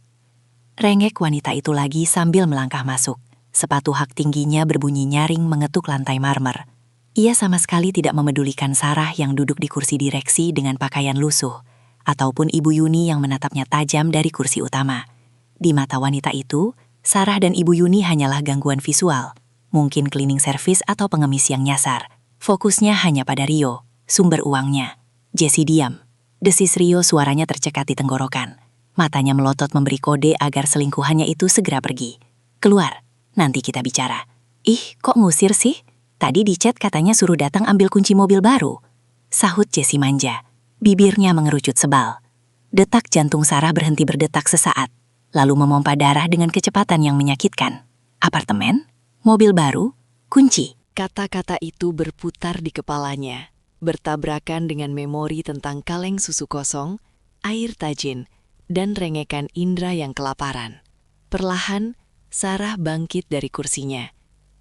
S7: Rengek wanita itu lagi sambil melangkah masuk. Sepatu hak tingginya berbunyi nyaring mengetuk lantai marmer. Ia sama sekali tidak memedulikan Sarah yang duduk di kursi direksi dengan pakaian lusuh, ataupun Ibu Yuni yang menatapnya tajam dari kursi utama. Di mata wanita itu, Sarah dan Ibu Yuni hanyalah gangguan visual, mungkin cleaning service atau pengemis yang nyasar. Fokusnya hanya pada Rio, sumber uangnya. Jessie diam. Desis Rio suaranya tercekat di tenggorokan. Matanya melotot memberi kode agar selingkuhannya itu segera pergi. "Keluar, nanti kita bicara." "Ih, kok ngusir sih? Tadi di chat katanya suruh datang ambil kunci mobil baru." Sahut Jessie manja. Bibirnya mengerucut sebal. Detak jantung Sarah berhenti berdetak sesaat, lalu memompa darah dengan kecepatan yang menyakitkan. Apartemen? Mobil baru? Kunci?
S2: Kata-kata itu berputar di kepalanya, bertabrakan dengan memori tentang kaleng susu kosong, air tajin, dan rengekan Indra yang kelaparan. Perlahan, Sarah bangkit dari kursinya.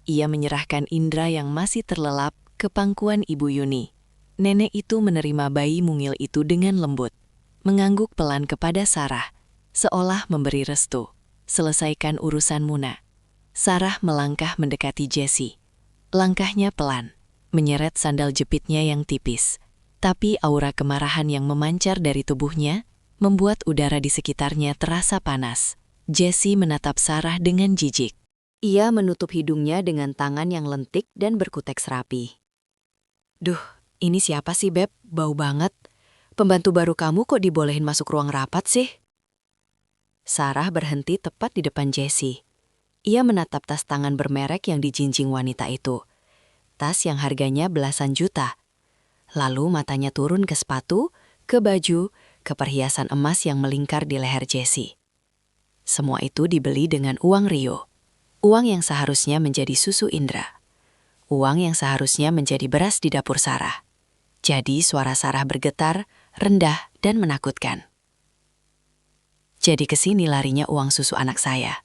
S2: Ia menyerahkan Indra yang masih terlelap ke pangkuan Ibu Yuni. Nenek itu menerima bayi mungil itu dengan lembut, mengangguk pelan kepada Sarah, seolah memberi restu. "Selesaikan urusan Muna." Sarah melangkah mendekati Jessie. Langkahnya pelan, menyeret sandal jepitnya yang tipis. Tapi aura kemarahan yang memancar dari tubuhnya membuat udara di sekitarnya terasa panas. Jessie menatap Sarah dengan jijik.
S1: Ia menutup hidungnya dengan tangan yang lentik dan berkutek serapi. "Duh, ini siapa sih, Beb? Bau banget. Pembantu baru kamu kok dibolehin masuk ruang rapat sih?" Sarah berhenti tepat di depan Jessie. Ia menatap tas tangan bermerek yang dijinjing wanita itu. Tas yang harganya belasan juta. Lalu matanya turun ke sepatu, ke baju, ke perhiasan emas yang melingkar di leher Jessie. Semua itu dibeli dengan uang Rio. Uang yang seharusnya menjadi susu Indra. Uang yang seharusnya menjadi beras di dapur Sarah. Jadi suara Sarah bergetar, rendah, dan menakutkan. "Jadi kesini larinya uang susu anak saya."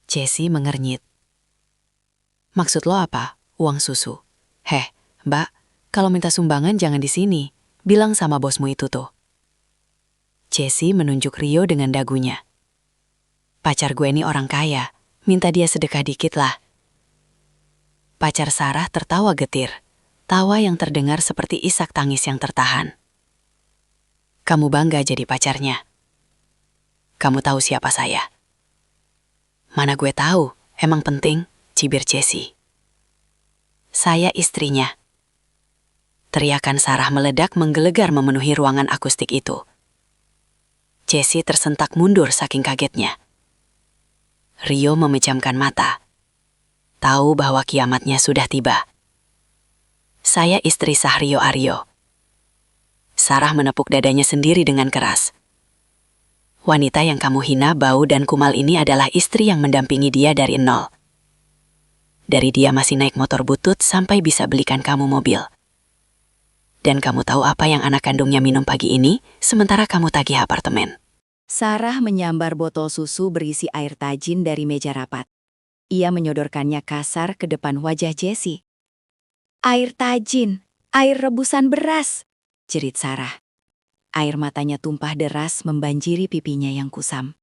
S1: Jessie mengernyit. "Maksud lo apa, uang susu?" "Heh, Mbak, kalau minta sumbangan jangan di sini. Bilang sama bosmu itu tuh." Jessie menunjuk Rio dengan dagunya. "Pacar gue ini orang kaya, minta dia sedekah dikit lah." Pacar Sarah tertawa getir, tawa yang terdengar seperti isak tangis yang tertahan. "Kamu bangga jadi pacarnya? Kamu tahu siapa saya?" "Mana gue tahu, emang penting," cibir Jessie. "Saya istrinya." Teriakan Sarah meledak menggelegar memenuhi ruangan akustik itu. Jessie tersentak mundur saking kagetnya. Rio memejamkan mata. Tahu bahwa kiamatnya sudah tiba. "Saya istri sah Rio Aryo." Sarah menepuk dadanya sendiri dengan keras. "Wanita yang kamu hina, bau, dan kumal ini adalah istri yang mendampingi dia dari nol. Dari dia masih naik motor butut sampai bisa belikan kamu mobil. Dan kamu tahu apa yang anak kandungnya minum pagi ini, sementara kamu tagih apartemen?"
S5: Sarah menyambar botol susu berisi air tajin dari meja rapat. Ia menyodorkannya kasar ke depan wajah Jessie. Air tajin, air rebusan beras, jerit Sarah. Air matanya tumpah deras membanjiri pipinya yang kusam.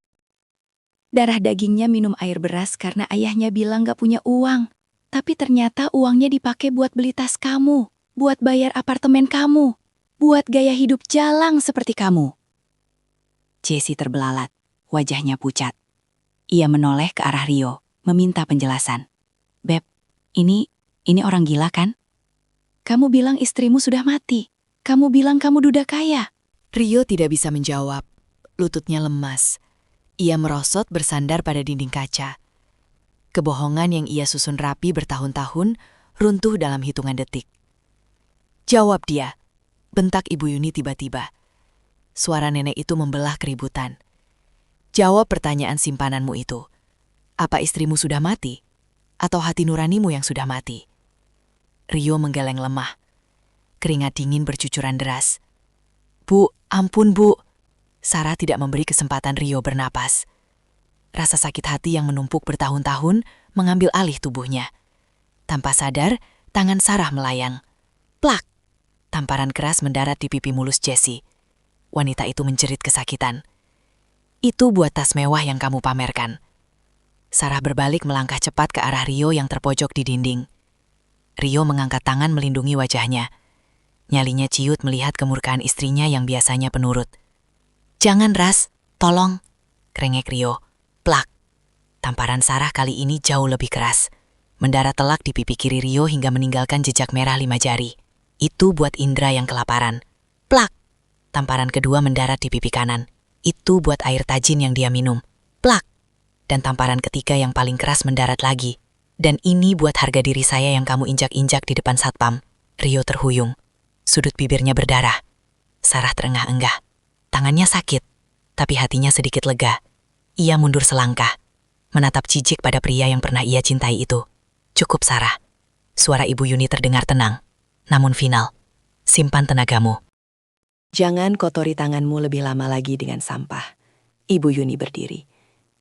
S5: Darah dagingnya minum air beras karena ayahnya bilang gak punya uang. Tapi ternyata uangnya dipakai buat beli tas kamu, buat bayar apartemen kamu, buat gaya hidup jalang seperti kamu. Jessie terbelalak, wajahnya pucat. Ia menoleh ke arah Rio, meminta penjelasan. Beb, ini orang gila kan? Kamu bilang istrimu sudah mati. Kamu bilang kamu duda kaya.
S2: Rio tidak bisa menjawab. Lututnya lemas. Ia merosot bersandar pada dinding kaca. Kebohongan yang ia susun rapi bertahun-tahun runtuh dalam hitungan detik. Jawab dia, bentak Ibu Yuni tiba-tiba. Suara nenek itu membelah keributan. Jawab pertanyaan simpananmu itu. Apa istrimu sudah mati? Atau hati nuranimu yang sudah mati? Rio menggeleng lemah. Keringat dingin bercucuran deras. Bu, ampun bu. Sarah tidak memberi kesempatan Rio bernapas. Rasa sakit hati yang menumpuk bertahun-tahun mengambil alih tubuhnya. Tanpa sadar, tangan Sarah melayang. Plak! Tamparan keras mendarat di pipi mulus Jessie. Wanita itu menjerit kesakitan. Itu buat tas mewah yang kamu pamerkan. Sarah berbalik melangkah cepat ke arah Rio yang terpojok di dinding. Rio mengangkat tangan melindungi wajahnya. Nyalinya ciut melihat kemurkaan istrinya yang biasanya penurut. Jangan Ras, tolong, kerengek Rio. Plak. Tamparan Sarah kali ini jauh lebih keras. Mendarat telak di pipi kiri Rio hingga meninggalkan jejak merah 5 jari. Itu buat Indra yang kelaparan. Plak. Tamparan kedua mendarat di pipi kanan. Itu buat air tajin yang dia minum. Plak. Dan tamparan ketiga yang paling keras mendarat lagi. Dan ini buat harga diri saya yang kamu injak-injak di depan satpam. Rio terhuyung. Sudut bibirnya berdarah. Sarah terengah-enggah. Tangannya sakit, tapi hatinya sedikit lega. Ia mundur selangkah, menatap jijik pada pria yang pernah ia cintai itu. Cukup Sarah. Suara Ibu Yuni terdengar tenang, namun final. Simpan tenagamu.
S6: Jangan kotori tanganmu lebih lama lagi dengan sampah. Ibu Yuni berdiri.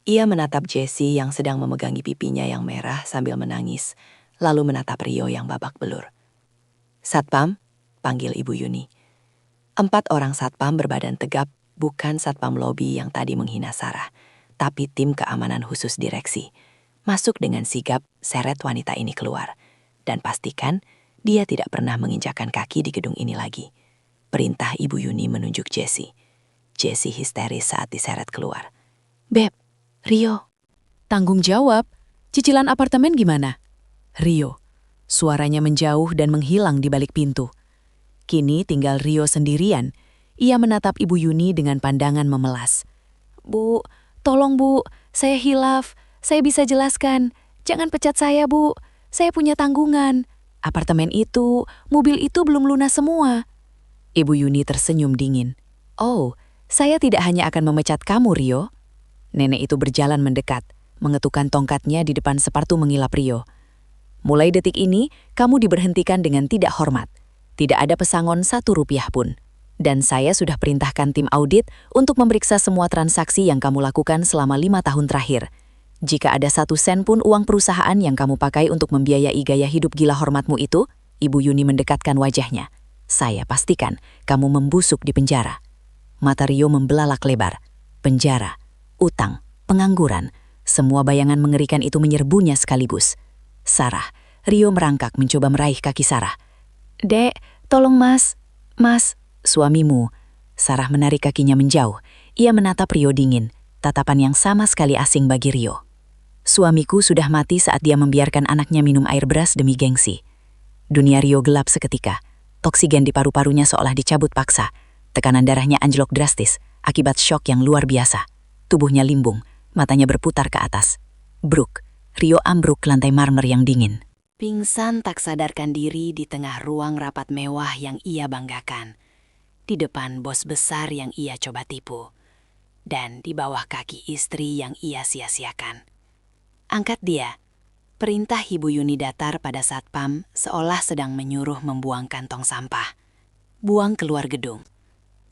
S6: Ia menatap Jessie yang sedang memegangi pipinya yang merah sambil menangis, lalu menatap Rio yang babak belur. Satpam, panggil Ibu Yuni. 4 orang satpam berbadan tegap, bukan satpam lobi yang tadi menghina Sarah, tapi tim keamanan khusus direksi. Masuk dengan sigap, seret wanita ini keluar. Dan pastikan dia tidak pernah menginjakkan kaki di gedung ini lagi. Perintah Ibu Yuni menunjuk Jessie. Jessie histeris saat diseret keluar. Beb, Rio.
S3: Tanggung jawab, cicilan apartemen gimana? Rio. Suaranya menjauh dan menghilang di balik pintu. Kini tinggal Rio sendirian. Ia menatap Ibu Yuni dengan pandangan memelas. Bu, tolong bu, saya hilaf. Saya bisa jelaskan. Jangan pecat saya bu. Saya punya tanggungan. Apartemen itu, mobil itu belum lunas semua. Ibu Yuni tersenyum dingin. Oh, saya tidak hanya akan memecat kamu, Rio. Nenek itu berjalan mendekat, mengetukkan tongkatnya di depan separtu mengilap Rio. Mulai detik ini, kamu diberhentikan dengan tidak hormat. Tidak ada pesangon 1 rupiah pun. Dan saya sudah perintahkan tim audit untuk memeriksa semua transaksi yang kamu lakukan selama 5 tahun terakhir. Jika ada 1 sen pun uang perusahaan yang kamu pakai untuk membiayai gaya hidup gila hormatmu itu, Ibu Yuni mendekatkan wajahnya. Saya pastikan kamu membusuk di penjara. Mata Rio membelalak lebar. Penjara, utang, pengangguran, semua bayangan mengerikan itu menyerbunya sekaligus. Sarah, Rio merangkak mencoba meraih kaki Sarah. Dek, tolong mas, suamimu. Sarah menarik kakinya menjauh. Ia menatap Rio dingin, tatapan yang sama sekali asing bagi Rio. Suamiku sudah mati saat dia membiarkan anaknya minum air beras demi gengsi. Dunia Rio gelap seketika. Oksigen di paru-parunya seolah dicabut paksa. Tekanan darahnya anjlok drastis akibat syok yang luar biasa. Tubuhnya limbung, matanya berputar ke atas. Bruk, Rio ambruk ke lantai marmer yang dingin.
S2: Pingsan tak sadarkan diri di tengah ruang rapat mewah yang ia banggakan. Di depan bos besar yang ia coba tipu. Dan di bawah kaki istri yang ia sia-siakan. Angkat dia. Perintah Ibu Yuni datar pada satpam seolah sedang menyuruh membuang kantong sampah. Buang keluar gedung.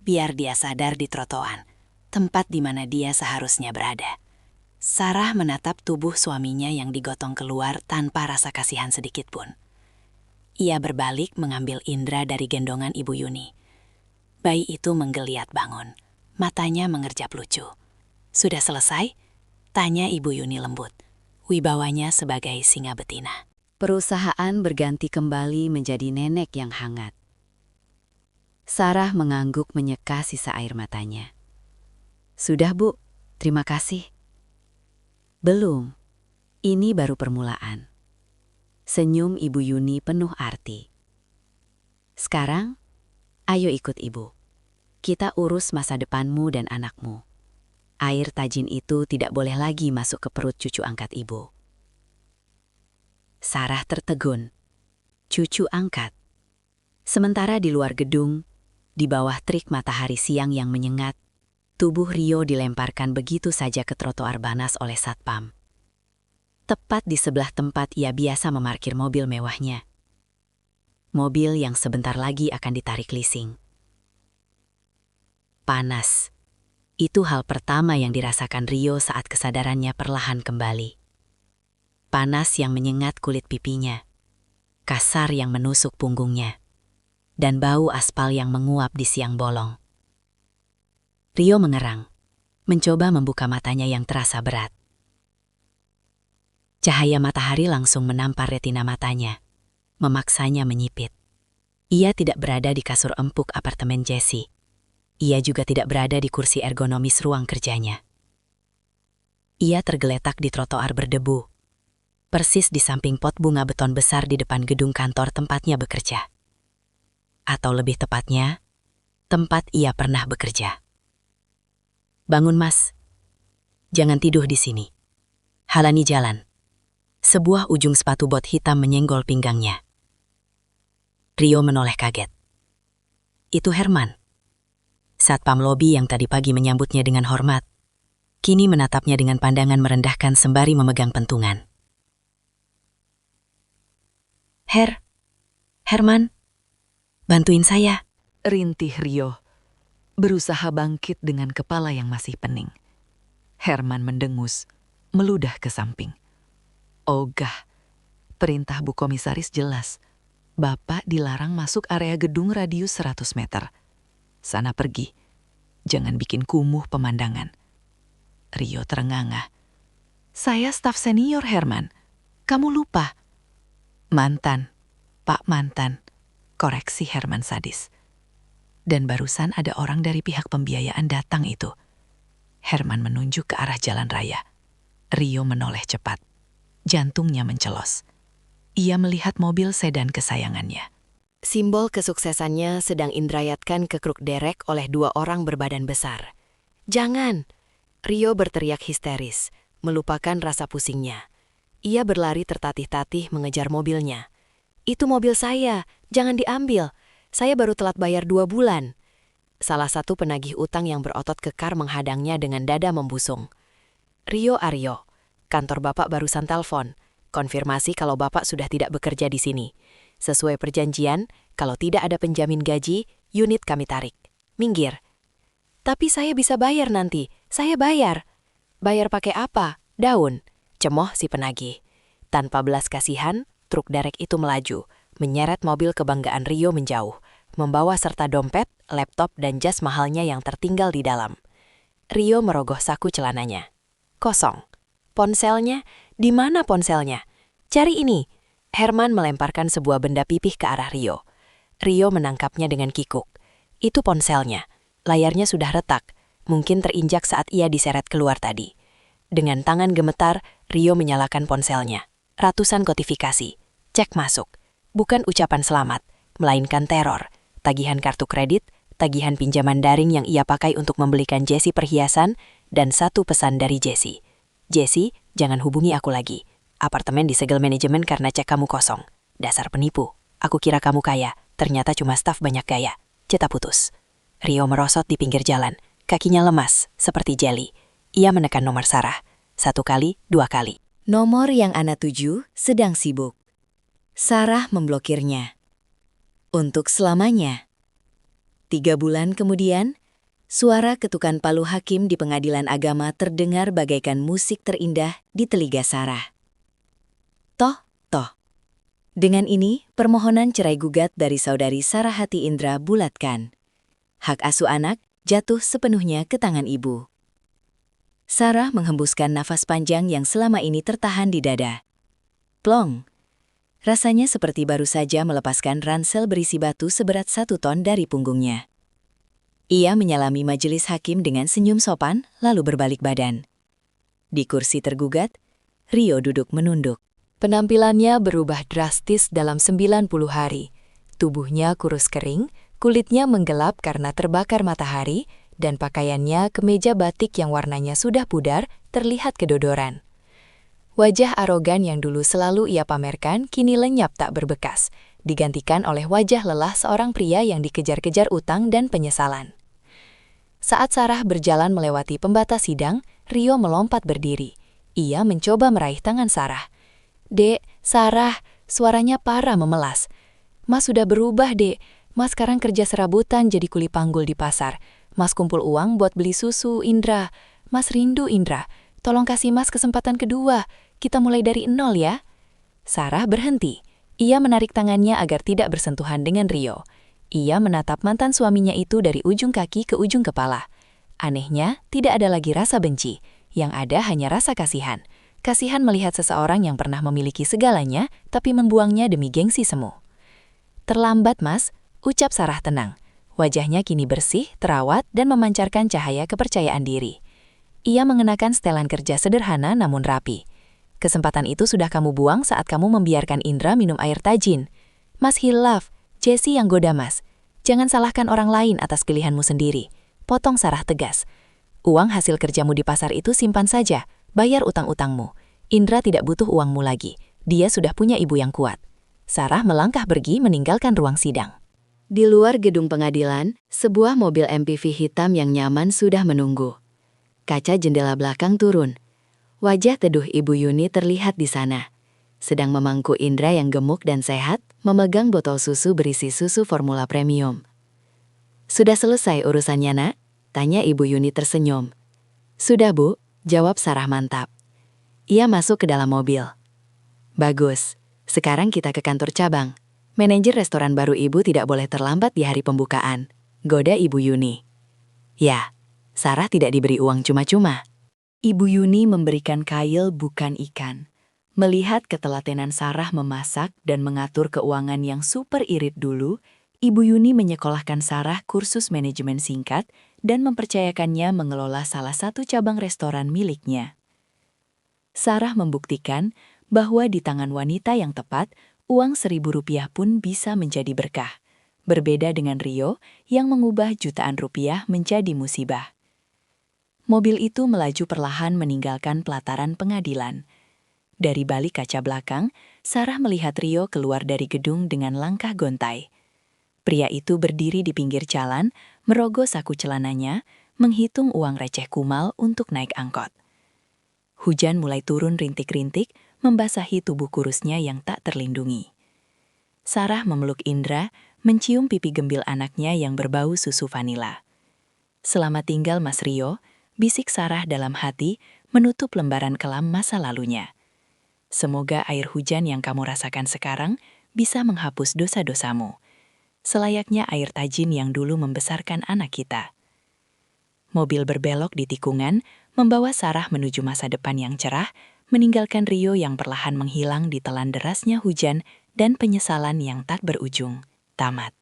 S2: Biar dia sadar di trotoan. tempat di mana dia seharusnya berada. Sarah menatap tubuh suaminya yang digotong keluar tanpa rasa kasihan sedikit pun. Ia berbalik mengambil Indra dari gendongan Ibu Yuni. Bayi itu menggeliat bangun, matanya mengerjap lucu. "Sudah selesai?" tanya Ibu Yuni lembut, wibawanya sebagai singa betina.
S5: Perusahaan berganti kembali menjadi nenek yang hangat. Sarah mengangguk menyeka sisa air matanya. "Sudah, Bu. Terima kasih." "Belum. Ini baru permulaan." Senyum Ibu Yuni penuh arti. "Sekarang, ayo ikut Ibu. Kita urus masa depanmu dan anakmu. Air tajin itu tidak boleh lagi masuk ke perut cucu angkat Ibu." Sarah tertegun. Cucu angkat. Sementara di luar gedung, di bawah terik matahari siang yang menyengat, tubuh Rio dilemparkan begitu saja ke trotoar Banas oleh satpam. Tepat di sebelah tempat ia biasa memarkir mobil mewahnya. Mobil yang sebentar lagi akan ditarik leasing. Panas. Itu hal pertama yang dirasakan Rio saat kesadarannya perlahan kembali. Panas yang menyengat kulit pipinya, kasar yang menusuk punggungnya, dan bau aspal yang menguap di siang bolong. Rio mengerang, mencoba membuka matanya yang terasa berat. Cahaya matahari langsung menampar retina matanya, memaksanya menyipit. Ia tidak berada di kasur empuk apartemen Jessie. Ia juga tidak berada di kursi ergonomis ruang kerjanya. Ia tergeletak di trotoar berdebu, persis di samping pot bunga beton besar di depan gedung kantor tempatnya bekerja. Atau lebih tepatnya, tempat ia pernah bekerja. "Bangun, Mas. Jangan tidur di sini. Halani jalan." Sebuah ujung sepatu bot hitam menyenggol pinggangnya. Rio menoleh kaget. Itu Herman. Satpam lobi yang tadi pagi menyambutnya dengan hormat, kini menatapnya dengan pandangan merendahkan sembari memegang pentungan. Herman, bantuin saya."
S4: Rintih Rio, berusaha bangkit dengan kepala yang masih pening. Herman mendengus, meludah ke samping. "Ogah, perintah Bu Komisaris jelas. Bapak dilarang masuk area gedung radius 100 meter. Sana pergi, jangan bikin kumuh pemandangan." Rio terengah-engah. "Saya staf senior, Herman. Kamu lupa." "Mantan, Pak mantan," koreksi Herman sadis. "Dan barusan ada orang dari pihak pembiayaan datang itu." Herman menunjuk ke arah jalan raya. Rio menoleh cepat. Jantungnya mencelos. Ia melihat mobil sedan kesayangannya.
S1: Simbol kesuksesannya sedang indrayatkan ke kruk derek oleh dua orang berbadan besar. "Jangan!" Rio berteriak histeris, melupakan rasa pusingnya. Ia berlari tertatih-tatih mengejar mobilnya. "Itu mobil saya, jangan diambil. Saya baru telat bayar 2 bulan. Salah satu penagih utang yang berotot kekar menghadangnya dengan dada membusung. "Rio Aryo, kantor Bapak barusan telepon. Konfirmasi kalau Bapak sudah tidak bekerja di sini. Sesuai perjanjian, kalau tidak ada penjamin gaji, unit kami tarik. Minggir." "Tapi saya bisa bayar nanti, saya bayar." "Bayar pakai apa? Daun?" cemoh si penagih. Tanpa belas kasihan, truk derek itu melaju, menyeret mobil kebanggaan Rio menjauh, membawa serta dompet, laptop, dan jas mahalnya yang tertinggal di dalam. Rio merogoh saku celananya. Kosong. Ponselnya? Di mana ponselnya? "Cari ini." Herman melemparkan sebuah benda pipih ke arah Rio. Rio menangkapnya dengan kikuk. Itu ponselnya. Layarnya sudah retak, mungkin terinjak saat ia diseret keluar tadi. Dengan tangan gemetar, Rio menyalakan ponselnya. Ratusan notifikasi. Cek masuk. Bukan ucapan selamat, melainkan teror. Tagihan kartu kredit, tagihan pinjaman daring yang ia pakai untuk membelikan Jessie perhiasan, dan satu pesan dari Jessie. "Jessie, jangan hubungi aku lagi. Apartemen disegel manajemen karena cek kamu kosong. Dasar penipu. Aku kira kamu kaya, ternyata cuma staf banyak gaya. Cetak putus." Rio merosot di pinggir jalan. Kakinya lemas, seperti jeli. Ia menekan nomor Sarah. 1 kali, 2 kali. Nomor yang Ana tuju sedang sibuk. Sarah memblokirnya. Untuk selamanya. 3 bulan kemudian, Suara ketukan palu hakim di pengadilan agama terdengar bagaikan musik terindah di telinga Sarah. Toh. Dengan ini, permohonan cerai gugat dari saudari Sarah Hati Indra bulatkan. Hak asuh anak jatuh sepenuhnya ke tangan ibu. Sarah menghembuskan nafas panjang yang selama ini tertahan di dada. Plong. Rasanya seperti baru saja melepaskan ransel berisi batu seberat 1 ton dari punggungnya. Ia menyalami majelis hakim dengan senyum sopan, lalu berbalik badan. Di kursi tergugat, Rio duduk menunduk.
S2: Penampilannya berubah drastis dalam 90 hari. Tubuhnya kurus kering, kulitnya menggelap karena terbakar matahari, dan pakaiannya kemeja batik yang warnanya sudah pudar terlihat kedodoran. Wajah arogan yang dulu selalu ia pamerkan kini lenyap tak berbekas, digantikan oleh wajah lelah seorang pria yang dikejar-kejar utang dan penyesalan. Saat Sarah berjalan melewati pembatas sidang, Rio melompat berdiri. Ia mencoba meraih tangan Sarah. "Dek, Sarah," suaranya parah memelas. "Mas sudah berubah, Dek. Mas sekarang kerja serabutan jadi kuli panggul di pasar. Mas kumpul uang buat beli susu, Indra. Mas rindu, Indra. Tolong kasih Mas kesempatan kedua. Kita mulai dari nol ya." Sarah berhenti. Ia menarik tangannya agar tidak bersentuhan dengan Rio. Ia menatap mantan suaminya itu dari ujung kaki ke ujung kepala. Anehnya, tidak ada lagi rasa benci. Yang ada hanya rasa kasihan. Kasihan melihat seseorang yang pernah memiliki segalanya, tapi membuangnya demi gengsi semu. "Terlambat, Mas," ucap Sarah tenang. Wajahnya kini bersih, terawat, dan memancarkan cahaya kepercayaan diri. Ia mengenakan setelan kerja sederhana namun rapi. "Kesempatan itu sudah kamu buang saat kamu membiarkan Indra minum air tajin. Mas hilaf, Jessie yang goda Mas. Jangan salahkan orang lain atas pilihanmu sendiri," potong Sarah tegas. "Uang hasil kerjamu di pasar itu simpan saja. Bayar utang-utangmu. Indra tidak butuh uangmu lagi. Dia sudah punya ibu yang kuat." Sarah melangkah pergi meninggalkan ruang sidang.
S1: Di luar gedung pengadilan, sebuah mobil MPV hitam yang nyaman sudah menunggu. Kaca jendela belakang turun. Wajah teduh Ibu Yuni terlihat di sana. Sedang memangku Indra yang gemuk dan sehat, memegang botol susu berisi susu formula premium. "Sudah selesai urusannya, Nak?" tanya Ibu Yuni tersenyum. "Sudah, Bu," jawab Sarah mantap. Ia masuk ke dalam mobil. "Bagus, sekarang kita ke kantor cabang. Manajer restoran baru Ibu tidak boleh terlambat di hari pembukaan," goda Ibu Yuni. "Ya, Sarah tidak diberi uang cuma-cuma." Ibu Yuni memberikan kail bukan ikan. Melihat ketelatenan Sarah memasak dan mengatur keuangan yang super irit dulu, Ibu Yuni menyekolahkan Sarah kursus manajemen singkat dan mempercayakannya mengelola salah satu cabang restoran miliknya. Sarah membuktikan bahwa di tangan wanita yang tepat, uang Rp1.000 pun bisa menjadi berkah. Berbeda dengan Rio yang mengubah jutaan rupiah menjadi musibah. Mobil itu melaju perlahan meninggalkan pelataran pengadilan. Dari balik kaca belakang, Sarah melihat Rio keluar dari gedung dengan langkah gontai. Pria itu berdiri di pinggir jalan, merogoh saku celananya, menghitung uang receh kumal untuk naik angkot. Hujan mulai turun rintik-rintik, membasahi tubuh kurusnya yang tak terlindungi. Sarah memeluk Indra, mencium pipi gembil anaknya yang berbau susu vanila. "Selamat tinggal, Mas Rio," bisik Sarah dalam hati, menutup lembaran kelam masa lalunya. "Semoga air hujan yang kamu rasakan sekarang bisa menghapus dosa-dosamu. Selayaknya air tajin yang dulu membesarkan anak kita." Mobil berbelok di tikungan, membawa Sarah menuju masa depan yang cerah, meninggalkan Rio yang perlahan menghilang di telan derasnya hujan dan penyesalan yang tak berujung. Tamat.